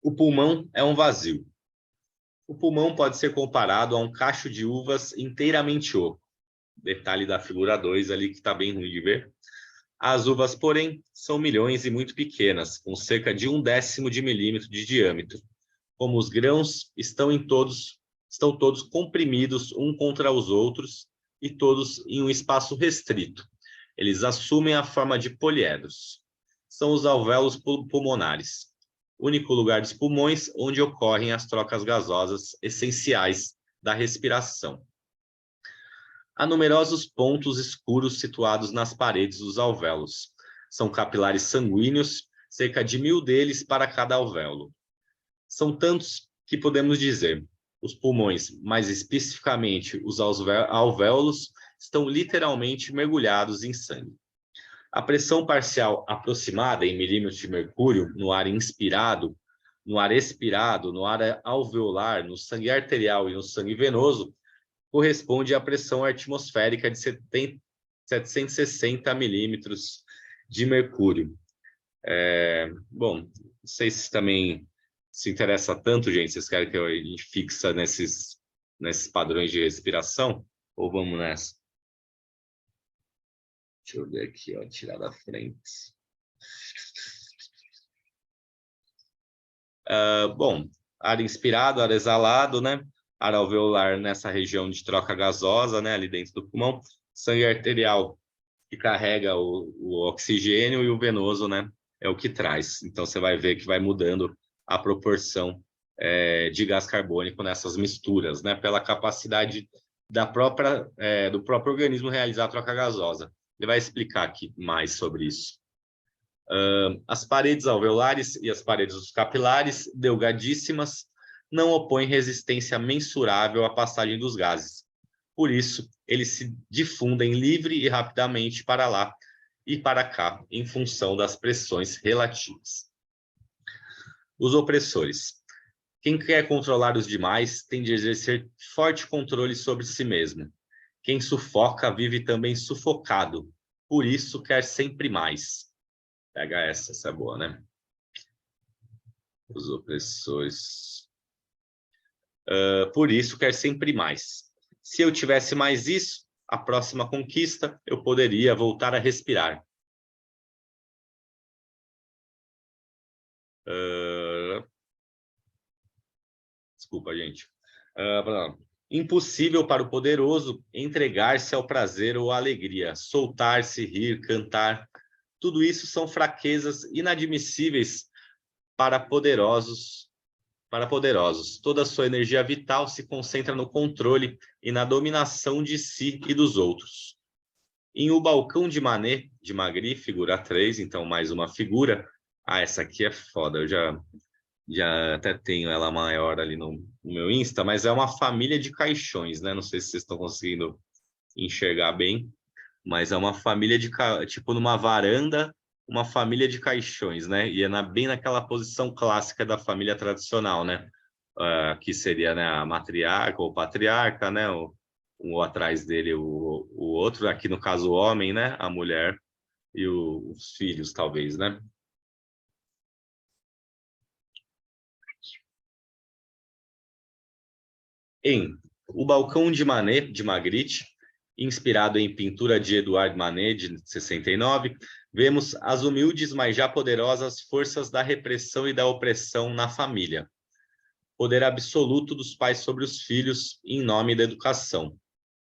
O pulmão é um vazio. O pulmão pode ser comparado a um cacho de uvas inteiramente oco. Detalhe da figura 2 ali que está bem ruim de ver. As uvas, porém, são milhões e muito pequenas, com cerca de 1/10 de milímetro de diâmetro. Como os grãos estão todos comprimidos um contra os outros e todos em um espaço restrito. Eles assumem a forma de poliedros. São os alvéolos pulmonares, único lugar dos pulmões onde ocorrem as trocas gasosas essenciais da respiração. Há numerosos pontos escuros situados nas paredes dos alvéolos. São capilares sanguíneos, cerca de 1000 deles para cada alvéolo. São tantos que podemos dizer, os pulmões, mais especificamente os alvéolos, estão literalmente mergulhados em sangue. A pressão parcial aproximada em milímetros de mercúrio no ar inspirado, no ar expirado, no ar alveolar, no sangue arterial e no sangue venoso, corresponde à pressão atmosférica de 760 milímetros de mercúrio. Bom, não sei se também se interessa tanto, gente, vocês querem que a gente fixa nesses padrões de respiração? Ou vamos nessa? Deixa eu ver aqui, ó, tirar da frente. Bom, ar inspirado, ar exalado, né? Ar alveolar nessa região de troca gasosa, né? Ali dentro do pulmão. Sangue arterial, que carrega o oxigênio, e o venoso, né? É o que traz. Então, você vai ver que vai mudando a proporção de gás carbônico nessas misturas, né? Pela capacidade do próprio organismo realizar a troca gasosa. Ele vai explicar aqui mais sobre isso. As paredes alveolares e as paredes dos capilares, delgadíssimas, não opõem resistência mensurável à passagem dos gases. Por isso, eles se difundem livre e rapidamente para lá e para cá, em função das pressões relativas. Os opressores. Quem quer controlar os demais tem de exercer forte controle sobre si mesmo. Quem sufoca vive também sufocado, por isso quer sempre mais. Pega essa é boa, né? Os opressores. Por isso quer sempre mais. Se eu tivesse mais isso, a próxima conquista, eu poderia voltar a respirar. Desculpa, gente. Impossível para o poderoso entregar-se ao prazer ou à alegria, soltar-se, rir, cantar. Tudo isso são fraquezas inadmissíveis para poderosos. Toda a sua energia vital se concentra no controle e na dominação de si e dos outros. Em O Balcão de Manet, de Magritte, figura 3, então mais uma figura. Essa aqui é foda, eu já até tenho ela maior ali no meu Insta, mas é uma família de caixões, né? Não sei se vocês estão conseguindo enxergar bem, mas é uma família tipo numa varanda, uma família de caixões, né? E é bem naquela posição clássica da família tradicional, né? Que seria, né, a matriarca ou patriarca, né? Um atrás dele, o outro, aqui no caso o homem, né? A mulher e os filhos, talvez, né? Em O Balcão de Manet, de Magritte, inspirado em pintura de Edouard Manet, de 69, vemos as humildes, mas já poderosas forças da repressão e da opressão na família. Poder absoluto dos pais sobre os filhos em nome da educação.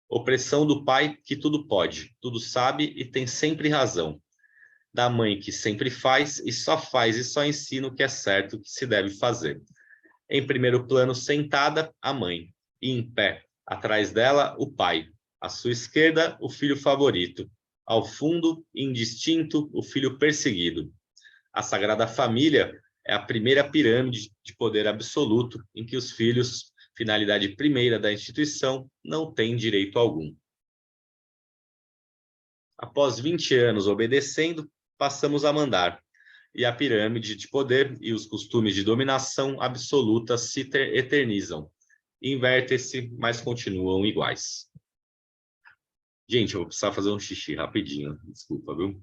Opressão do pai que tudo pode, tudo sabe e tem sempre razão. Da mãe que sempre faz e só ensina o que é certo, o que se deve fazer. Em primeiro plano, sentada, a mãe. E em pé, atrás dela, o pai, À sua esquerda, o filho favorito. Ao fundo, indistinto, o filho perseguido. A Sagrada Família é a primeira pirâmide de poder absoluto em que os filhos, finalidade primeira da instituição, não têm direito algum. Após 20 anos obedecendo, passamos a mandar, e a pirâmide de poder e os costumes de dominação absoluta se eternizam. Invertem-se, mas continuam iguais. Gente, eu vou precisar fazer um xixi rapidinho, desculpa, viu?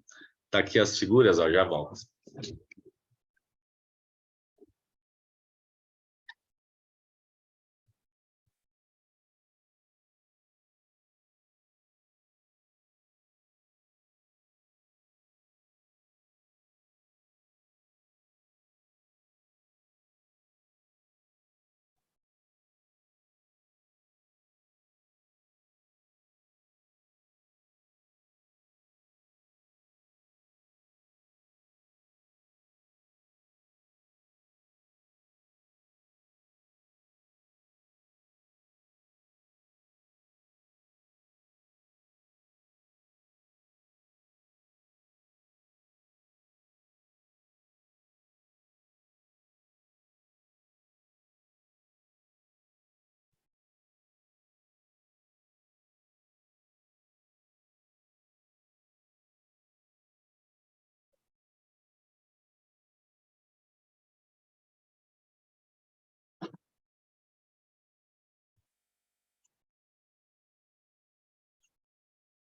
Tá aqui as figuras, ó, já volto.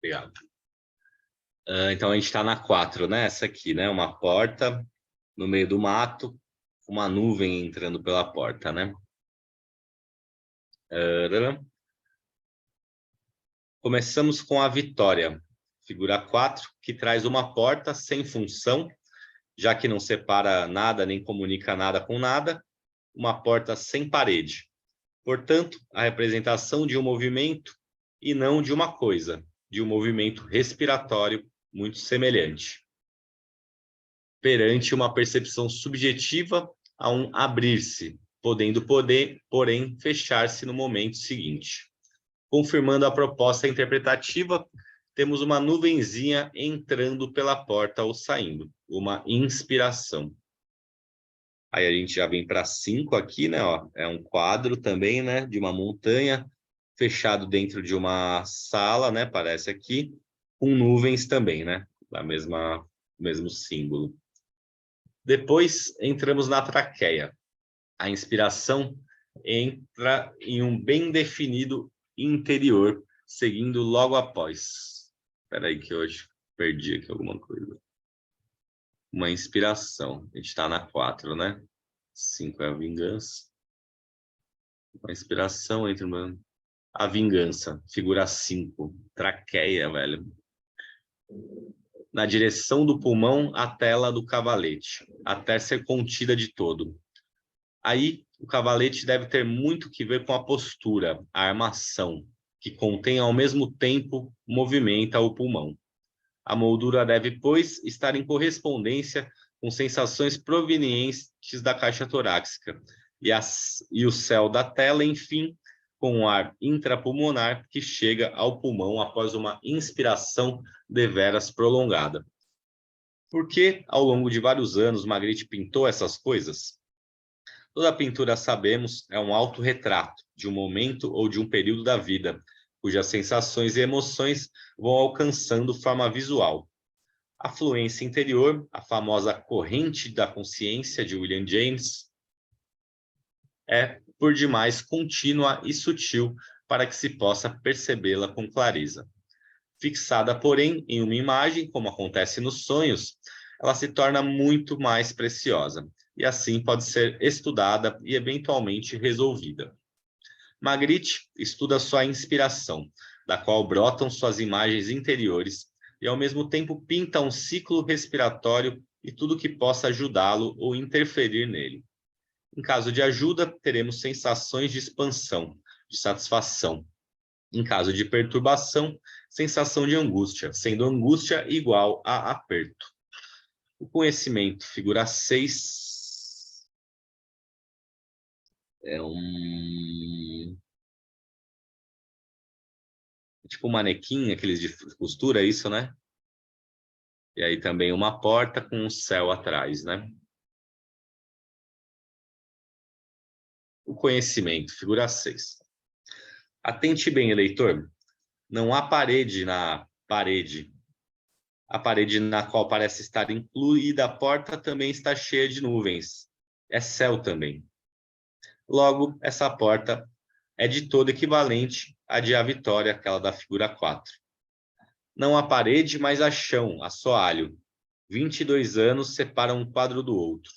Obrigado. Então a gente está na 4, né? Essa aqui, né? Uma porta no meio do mato, uma nuvem entrando pela porta, né? Começamos com a vitória. Figura 4, que traz uma porta sem função, já que não separa nada nem comunica nada com nada, uma porta sem parede. Portanto, a representação de um movimento e não de uma coisa, de um movimento respiratório muito semelhante. Perante uma percepção subjetiva a um abrir-se, podendo, porém, fechar-se no momento seguinte. Confirmando a proposta interpretativa, temos uma nuvenzinha entrando pela porta ou saindo, uma inspiração. Aí a gente já vem para 5 aqui, né? Ó, é um quadro também, né? De uma montanha, fechado dentro de uma sala, né? Parece aqui, com nuvens também, né? Da mesmo símbolo. Depois entramos na traqueia. A inspiração entra em um bem definido interior, seguindo logo após. Espera aí que hoje perdi aqui alguma coisa. Uma inspiração. A gente está na 4, né? 5 é a vingança. Uma inspiração entre a vingança. Figura 5. Traqueia, velho. Na direção do pulmão, a tela do cavalete, até ser contida de todo. Aí, o cavalete deve ter muito que ver com a postura, a armação, que contém ao mesmo tempo movimenta o pulmão. A moldura deve, pois, estar em correspondência com sensações provenientes da caixa torácica e o céu da tela, enfim, com o ar intrapulmonar que chega ao pulmão após uma inspiração deveras prolongada. Por que, ao longo de vários anos, Magritte pintou essas coisas? Toda pintura, sabemos, é um autorretrato de um momento ou de um período da vida, cujas sensações e emoções vão alcançando forma visual. A fluência interior, a famosa corrente da consciência de William James, é, por demais, contínua e sutil para que se possa percebê-la com clareza. Fixada, porém, em uma imagem, como acontece nos sonhos, ela se torna muito mais preciosa e assim pode ser estudada e eventualmente resolvida. Magritte estuda sua inspiração, da qual brotam suas imagens interiores e ao mesmo tempo pinta um ciclo respiratório e tudo que possa ajudá-lo ou interferir nele. Em caso de ajuda, teremos sensações de expansão, de satisfação. Em caso de perturbação, sensação de angústia, sendo angústia igual a aperto. O conhecimento, figura 6, é tipo um manequim, aqueles de costura, é isso, né? E aí também uma porta com um céu atrás, né? O conhecimento, figura 6. Atente bem, eleitor. Não há parede na parede. A parede na qual parece estar incluída a porta também está cheia de nuvens. É céu também. Logo, essa porta é de todo equivalente à de A Vitória, aquela da figura 4. Não há parede, mas há chão, assoalho. 22 anos separam um quadro do outro.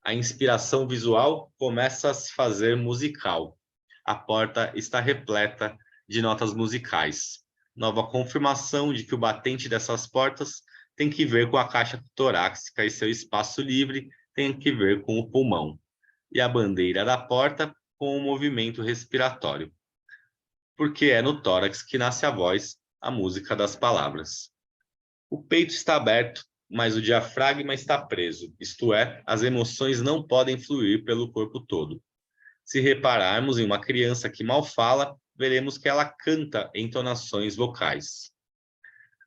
A inspiração visual começa a se fazer musical. A porta está repleta de notas musicais. Nova confirmação de que o batente dessas portas tem que ver com a caixa torácica e seu espaço livre tem que ver com o pulmão. E a bandeira da porta com o movimento respiratório. Porque é no tórax que nasce a voz, a música das palavras. O peito está aberto, mas o diafragma está preso, isto é, as emoções não podem fluir pelo corpo todo. Se repararmos em uma criança que mal fala, veremos que ela canta entonações vocais.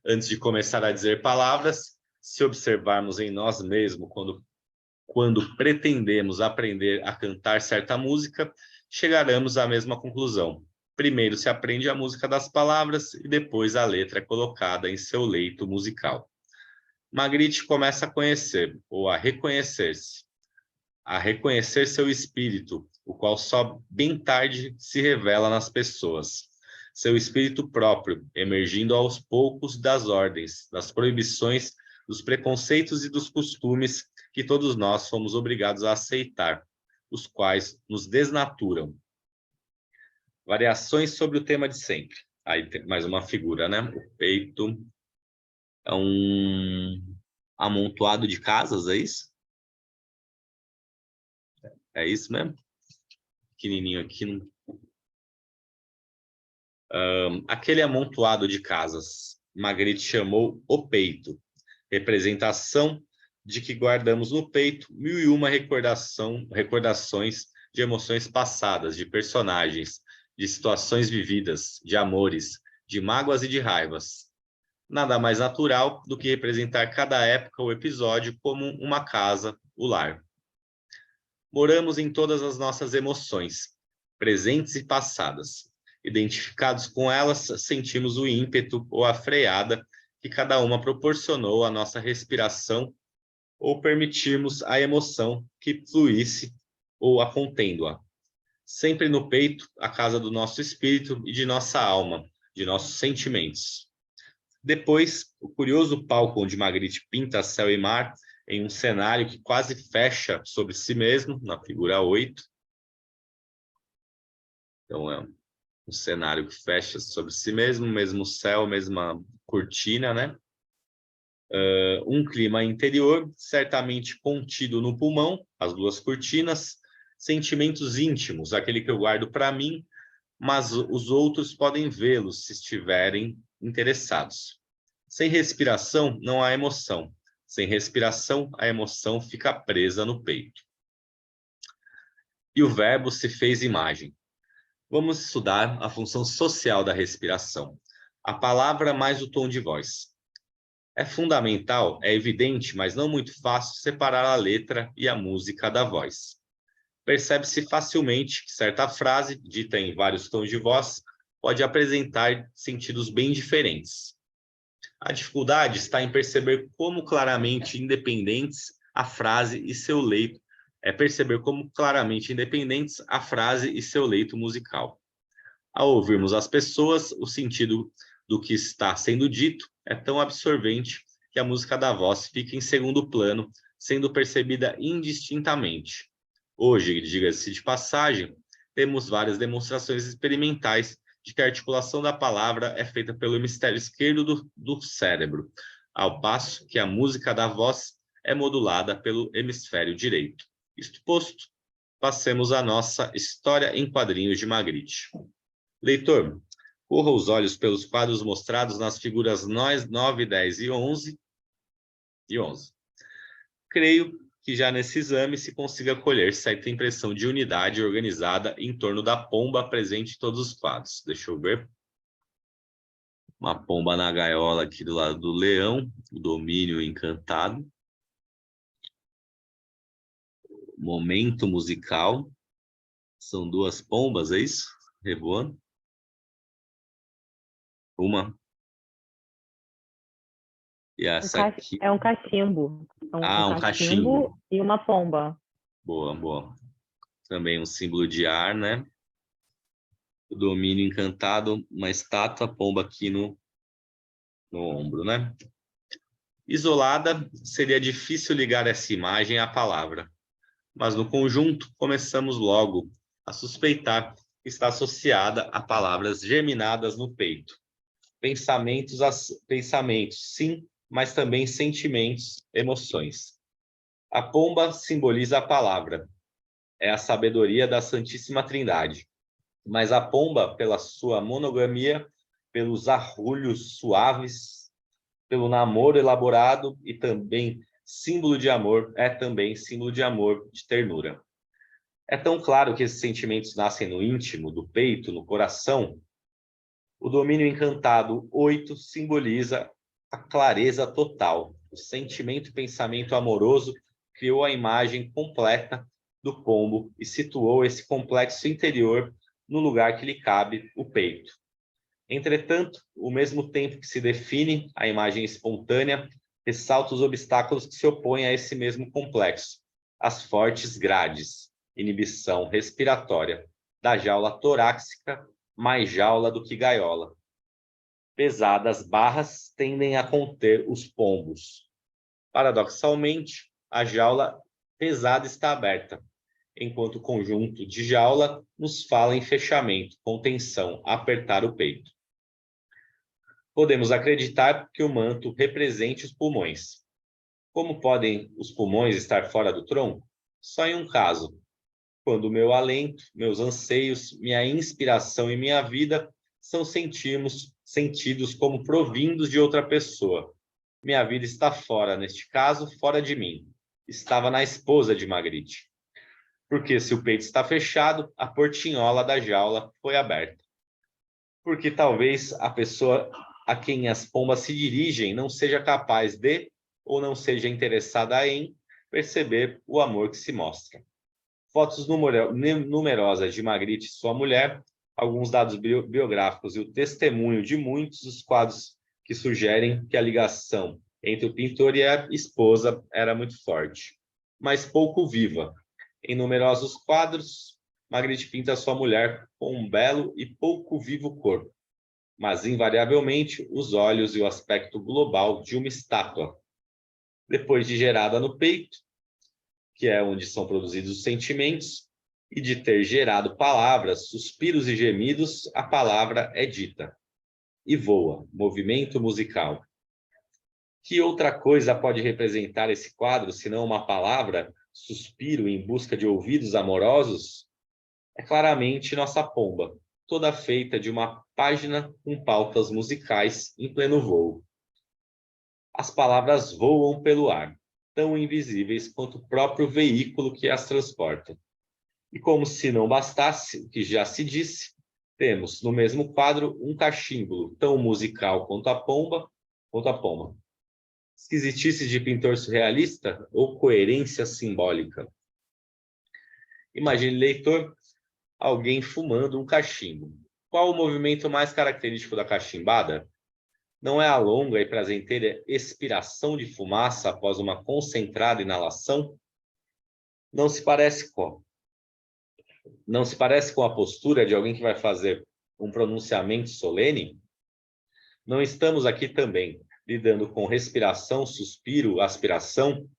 Antes de começar a dizer palavras, se observarmos em nós mesmos quando pretendemos aprender a cantar certa música, chegaremos à mesma conclusão. Primeiro se aprende a música das palavras e depois a letra é colocada em seu leito musical. Magritte começa a conhecer, ou a reconhecer seu espírito, o qual só bem tarde se revela nas pessoas. Seu espírito próprio, emergindo aos poucos das ordens, das proibições, dos preconceitos e dos costumes que todos nós fomos obrigados a aceitar, os quais nos desnaturam. Variações sobre o tema de sempre. Aí tem mais uma figura, né? O peito é um amontoado de casas, é isso? É isso mesmo? Pequenininho aqui. Aquele amontoado de casas, Magritte chamou o peito, representação de que guardamos no peito 1001 recordações de emoções passadas, de personagens, de situações vividas, de amores, de mágoas e de raivas. Nada mais natural do que representar cada época ou episódio como uma casa, o lar. Moramos em todas as nossas emoções, presentes e passadas. Identificados com elas, sentimos o ímpeto ou a freada que cada uma proporcionou à nossa respiração ou permitirmos a emoção que fluísse ou a contendo-a. Sempre no peito, a casa do nosso espírito e de nossa alma, de nossos sentimentos. Depois, o curioso palco onde Magritte pinta céu e mar em um cenário que quase fecha sobre si mesmo, na figura 8. Então, é um cenário que fecha sobre si mesmo céu, mesma cortina, né? Um clima interior, certamente contido no pulmão, as duas cortinas, sentimentos íntimos, aquele que eu guardo para mim, mas os outros podem vê-los se estiverem interessados. Sem respiração, não há emoção. Sem respiração, a emoção fica presa no peito. E o verbo se fez imagem. Vamos estudar a função social da respiração. A palavra mais o tom de voz. É fundamental, é evidente, mas não muito fácil separar a letra e a música da voz. Percebe-se facilmente que certa frase, dita em vários tons de voz, pode apresentar sentidos bem diferentes. A dificuldade está em perceber como claramente independentes a frase e seu leito, musical. Ao ouvirmos as pessoas, o sentido do que está sendo dito é tão absorvente que a música da voz fica em segundo plano, sendo percebida indistintamente. Hoje, diga-se de passagem, temos várias demonstrações experimentais de que a articulação da palavra é feita pelo hemisfério esquerdo do cérebro, ao passo que a música da voz é modulada pelo hemisfério direito. Isto posto, passemos a nossa história em quadrinhos de Magritte. Leitor, corra os olhos pelos quadros mostrados nas figuras 9, 10 e 11. Creio que já nesse exame se consiga colher certa impressão de unidade organizada em torno da pomba presente em todos os quadros. Deixa eu ver. Uma pomba na gaiola aqui do lado do leão, o domínio encantado. Momento musical. São duas pombas, é isso? Revoando. Uma. E essa aqui. É um cachimbo. Ah, um cachimbo. E uma pomba. Boa, boa. Também um símbolo de ar, né? O domínio encantado, uma estátua, pomba aqui no ombro, né? Isolada, seria difícil ligar essa imagem à palavra, mas no conjunto começamos logo a suspeitar que está associada a palavras germinadas no peito. Pensamentos, sim, mas também sentimentos, emoções. A pomba simboliza a palavra, é a sabedoria da Santíssima Trindade. Mas a pomba, pela sua monogamia, pelos arrulhos suaves, pelo namoro elaborado e também símbolo de amor, é também símbolo de amor, de ternura. É tão claro que esses sentimentos nascem no íntimo, do peito, no coração. O domínio encantado 8 simboliza a clareza total. O sentimento e pensamento amoroso criou a imagem completa do pombo e situou esse complexo interior no lugar que lhe cabe, o peito. Entretanto, ao mesmo tempo que se define a imagem espontânea, ressalta os obstáculos que se opõem a esse mesmo complexo, as fortes grades, inibição respiratória, da jaula torácica, mais jaula do que gaiola. Pesadas barras tendem a conter os pombos. Paradoxalmente, a jaula pesada está aberta, enquanto o conjunto de jaula nos fala em fechamento, contenção, apertar o peito. Podemos acreditar que o manto represente os pulmões. Como podem os pulmões estar fora do tronco? Só em um caso, quando o meu alento, meus anseios, minha inspiração e minha vida são sentidos como provindos de outra pessoa. Minha vida está fora, neste caso, fora de mim. Estava na esposa de Magritte. Porque se o peito está fechado, a portinhola da jaula foi aberta. Porque talvez a pessoa a quem as pombas se dirigem não seja capaz de, ou não seja interessada em, perceber o amor que se mostra. Fotos numerosas de Magritte e sua mulher, alguns dados biográficos e o testemunho de muitos dos quadros que sugerem que a ligação entre o pintor e a esposa era muito forte, mas pouco viva. Em numerosos quadros, Magritte pinta sua mulher com um belo e pouco vivo corpo, mas invariavelmente os olhos e o aspecto global de uma estátua. Depois de gerada no peito, que é onde são produzidos os sentimentos, e de ter gerado palavras, suspiros e gemidos, a palavra é dita. E voa, movimento musical. Que outra coisa pode representar esse quadro, senão uma palavra, suspiro em busca de ouvidos amorosos? É claramente nossa pomba, toda feita de uma página com pautas musicais em pleno voo. As palavras voam pelo ar, tão invisíveis quanto o próprio veículo que as transporta. E como se não bastasse o que já se disse, temos no mesmo quadro um cachímbolo tão musical quanto a pomba. Esquisitice de pintor surrealista ou coerência simbólica? Imagine, leitor, alguém fumando um cachimbo. Qual o movimento mais característico da cachimbada? Não é a longa e prazenteira expiração de fumaça após uma concentrada inalação? Não se parece com a postura de alguém que vai fazer um pronunciamento solene? Não estamos aqui também lidando com respiração, suspiro, aspiração?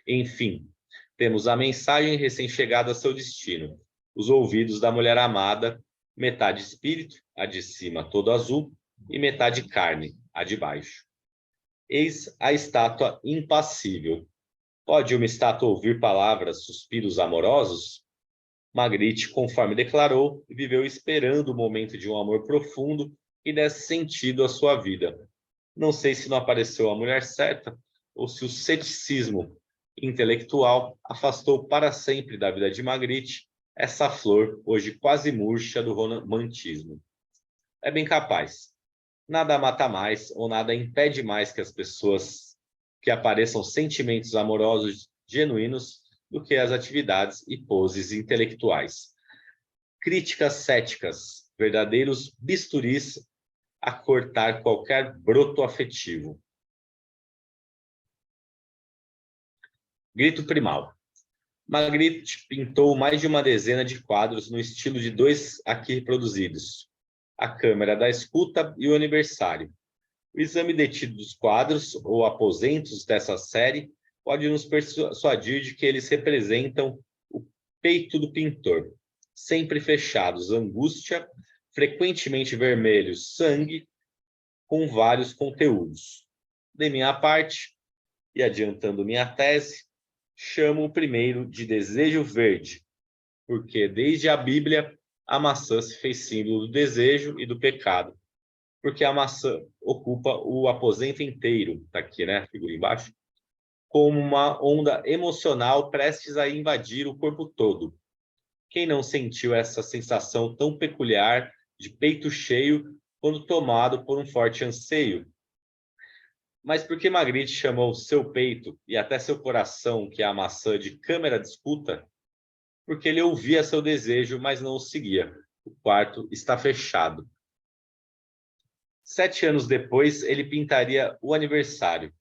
Enfim, temos a mensagem recém-chegada a seu destino, os ouvidos da mulher amada, metade espírito, a de cima todo azul, e metade carne, a de baixo. Eis a estátua impassível. Pode uma estátua ouvir palavras, suspiros amorosos? Magritte, conforme declarou, viveu esperando o momento de um amor profundo e desse sentido à sua vida. Não sei se não apareceu a mulher certa ou se o ceticismo intelectual afastou para sempre da vida de Magritte essa flor, hoje quase murcha, do romantismo. É bem capaz. Nada mata mais ou nada impede mais que as pessoas que apareçam sentimentos amorosos genuínos do que as atividades e poses intelectuais. Críticas céticas, verdadeiros bisturis a cortar qualquer broto afetivo. Grito primal. Magritte pintou mais de uma dezena de quadros no estilo de dois aqui reproduzidos: A Câmara da Escuta e O Aniversário. O exame detido dos quadros, ou aposentos dessa série, pode nos persuadir de que eles representam o peito do pintor, sempre fechados, angústia, frequentemente vermelhos, sangue, com vários conteúdos. De minha parte, e adiantando minha tese, chamo o primeiro de desejo verde, porque desde a Bíblia a maçã se fez símbolo do desejo e do pecado, porque a maçã ocupa o aposento inteiro, está aqui, né, figura embaixo, como uma onda emocional prestes a invadir o corpo todo. Quem não sentiu essa sensação tão peculiar de peito cheio quando tomado por um forte anseio? Mas por que Magritte chamou seu peito e até seu coração, que é a maçã, de câmara de escuta? Porque ele ouvia seu desejo, mas não o seguia. O quarto está fechado. 7 anos depois, ele pintaria O Aniversário,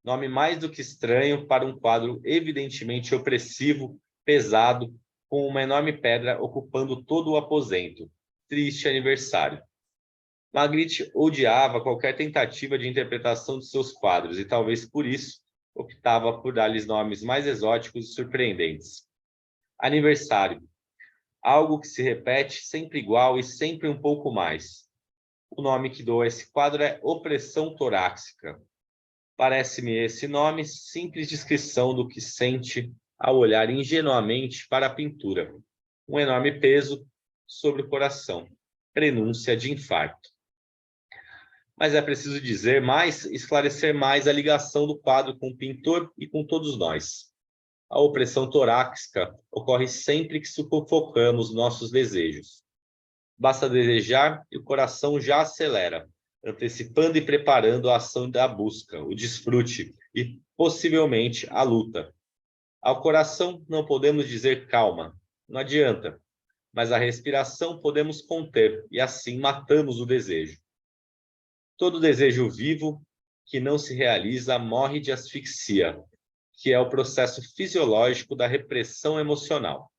nome mais do que estranho para um quadro evidentemente opressivo, pesado, com uma enorme pedra ocupando todo o aposento. Triste aniversário. Magritte odiava qualquer tentativa de interpretação de seus quadros e talvez por isso optava por dar-lhes nomes mais exóticos e surpreendentes. Aniversário. Algo que se repete, sempre igual e sempre um pouco mais. O nome que dou a esse quadro é Opressão Torácica. Parece-me esse nome simples descrição do que sente ao olhar ingenuamente para a pintura. Um enorme peso sobre o coração. Prenúncia de infarto. Mas é preciso dizer mais, esclarecer mais a ligação do quadro com o pintor e com todos nós. A opressão torácica ocorre sempre que sufocamos nossos desejos. Basta desejar e o coração já acelera, antecipando e preparando a ação da busca, o desfrute e, possivelmente, a luta. Ao coração não podemos dizer calma, não adianta, mas a respiração podemos conter e assim matamos o desejo. Todo desejo vivo que não se realiza morre de asfixia, que é o processo fisiológico da repressão emocional.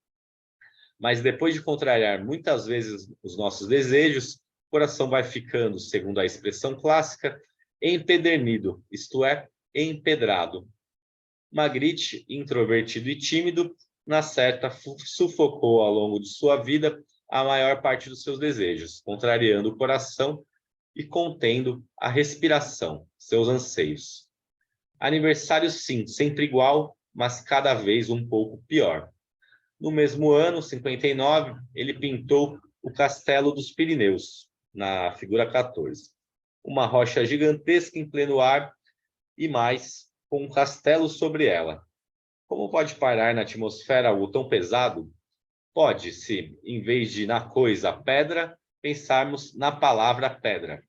Mas depois de contrariar muitas vezes os nossos desejos, o coração vai ficando, segundo a expressão clássica, empedernido, isto é, empedrado. Magritte, introvertido e tímido, na certa sufocou ao longo de sua vida a maior parte dos seus desejos, contrariando o coração e contendo a respiração, seus anseios. Aniversário, sim, sempre igual, mas cada vez um pouco pior. No mesmo ano, 59, ele pintou o Castelo dos Pirineus, na figura 14. Uma rocha gigantesca em pleno ar e mais, com um castelo sobre ela. Como pode parar na atmosfera algo tão pesado? Pode, se, em vez de na coisa pedra, pensarmos na palavra pedra.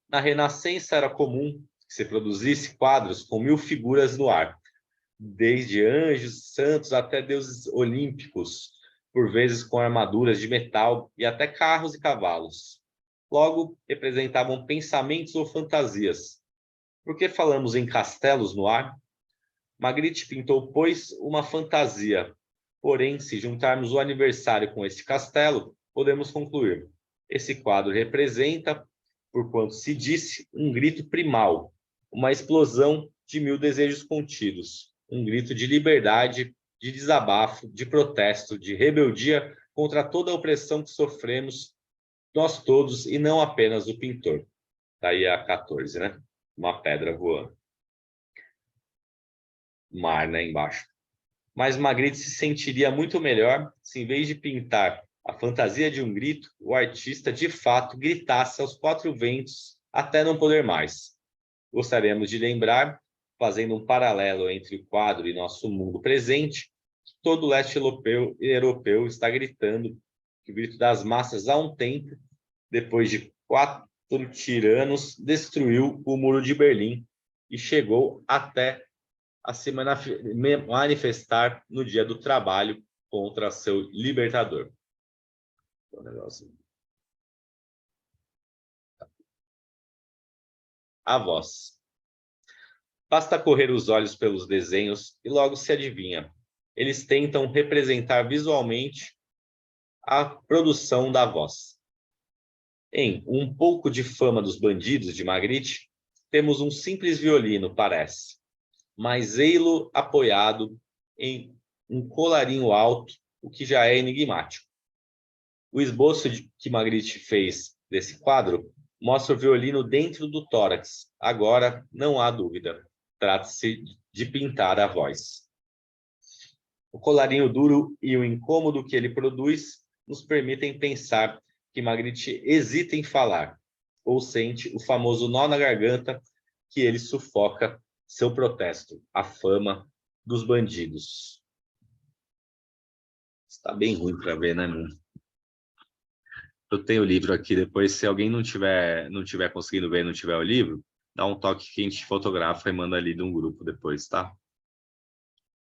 Na Renascença era comum que se produzisse quadros com 1000 figuras no ar, desde anjos, santos até deuses olímpicos, por vezes com armaduras de metal e até carros e cavalos. Logo, representavam pensamentos ou fantasias. Por que falamos em castelos no ar? Magritte pintou, pois, uma fantasia. Porém, se juntarmos o aniversário com este castelo, podemos concluir. Esse quadro representa, por quanto se disse, um grito primal, uma explosão de 1000 desejos contidos, um grito de liberdade, de desabafo, de protesto, de rebeldia contra toda a opressão que sofremos nós todos e não apenas o pintor. Daí a 14, né? Uma pedra voando. Mar, né, embaixo. Mas Magritte se sentiria muito melhor se, em vez de pintar a fantasia de um grito, o artista, de fato, gritasse aos 4 ventos até não poder mais. Gostaríamos de lembrar, fazendo um paralelo entre o quadro e nosso mundo presente, que todo o leste europeu está gritando, que o grito das massas há um tempo, depois de por tiranos, destruiu o Muro de Berlim e chegou até a se manifestar no Dia do Trabalho contra seu libertador. A voz. Basta correr os olhos pelos desenhos e logo se adivinha. Eles tentam representar visualmente a produção da voz. Em Um Pouco de Fama dos Bandidos, de Magritte, temos um simples violino, parece, mas ei-lo apoiado em um colarinho alto, o que já é enigmático. O esboço que Magritte fez desse quadro mostra o violino dentro do tórax. Agora, não há dúvida, trata-se de pintar a voz. O colarinho duro e o incômodo que ele produz nos permitem pensar que Magritte hesita em falar, ou sente o famoso nó na garganta que ele sufoca seu protesto, a fama dos bandidos. Está bem ruim para ver, né, meu? Eu tenho o livro aqui, depois, se alguém não tiver conseguindo ver, não tiver o livro, dá um toque que a gente fotografa e manda ali de um grupo depois, tá?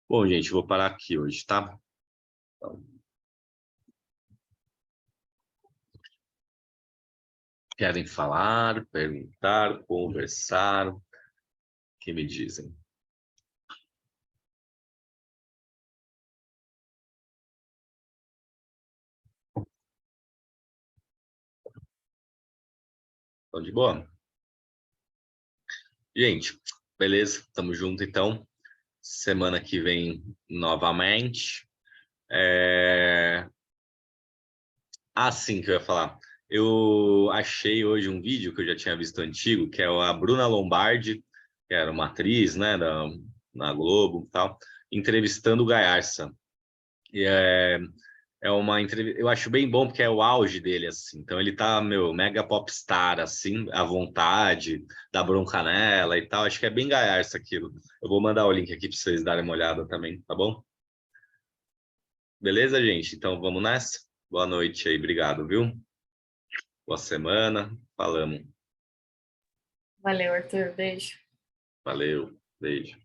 Bom, gente, vou parar aqui hoje, tá? Então, querem falar, perguntar, conversar? O que me dizem? Estão de boa? Gente, beleza? Tamo junto, então. Semana que vem, novamente. Sim, que eu ia falar. Eu achei hoje um vídeo que eu já tinha visto antigo, que é a Bruna Lombardi, que era uma atriz, né, na Globo e tal, entrevistando o Gaiarsa. E é uma entrevista, eu acho bem bom porque é o auge dele, assim. Então ele tá, mega popstar, assim, à vontade, dá bronca nela e tal. Acho que é bem Gaiarsa aquilo. Eu vou mandar o link aqui para vocês darem uma olhada também, tá bom? Beleza, gente? Então vamos nessa? Boa noite aí, obrigado, viu? Boa semana, falamos. Valeu, Arthur. Beijo. Valeu, beijo.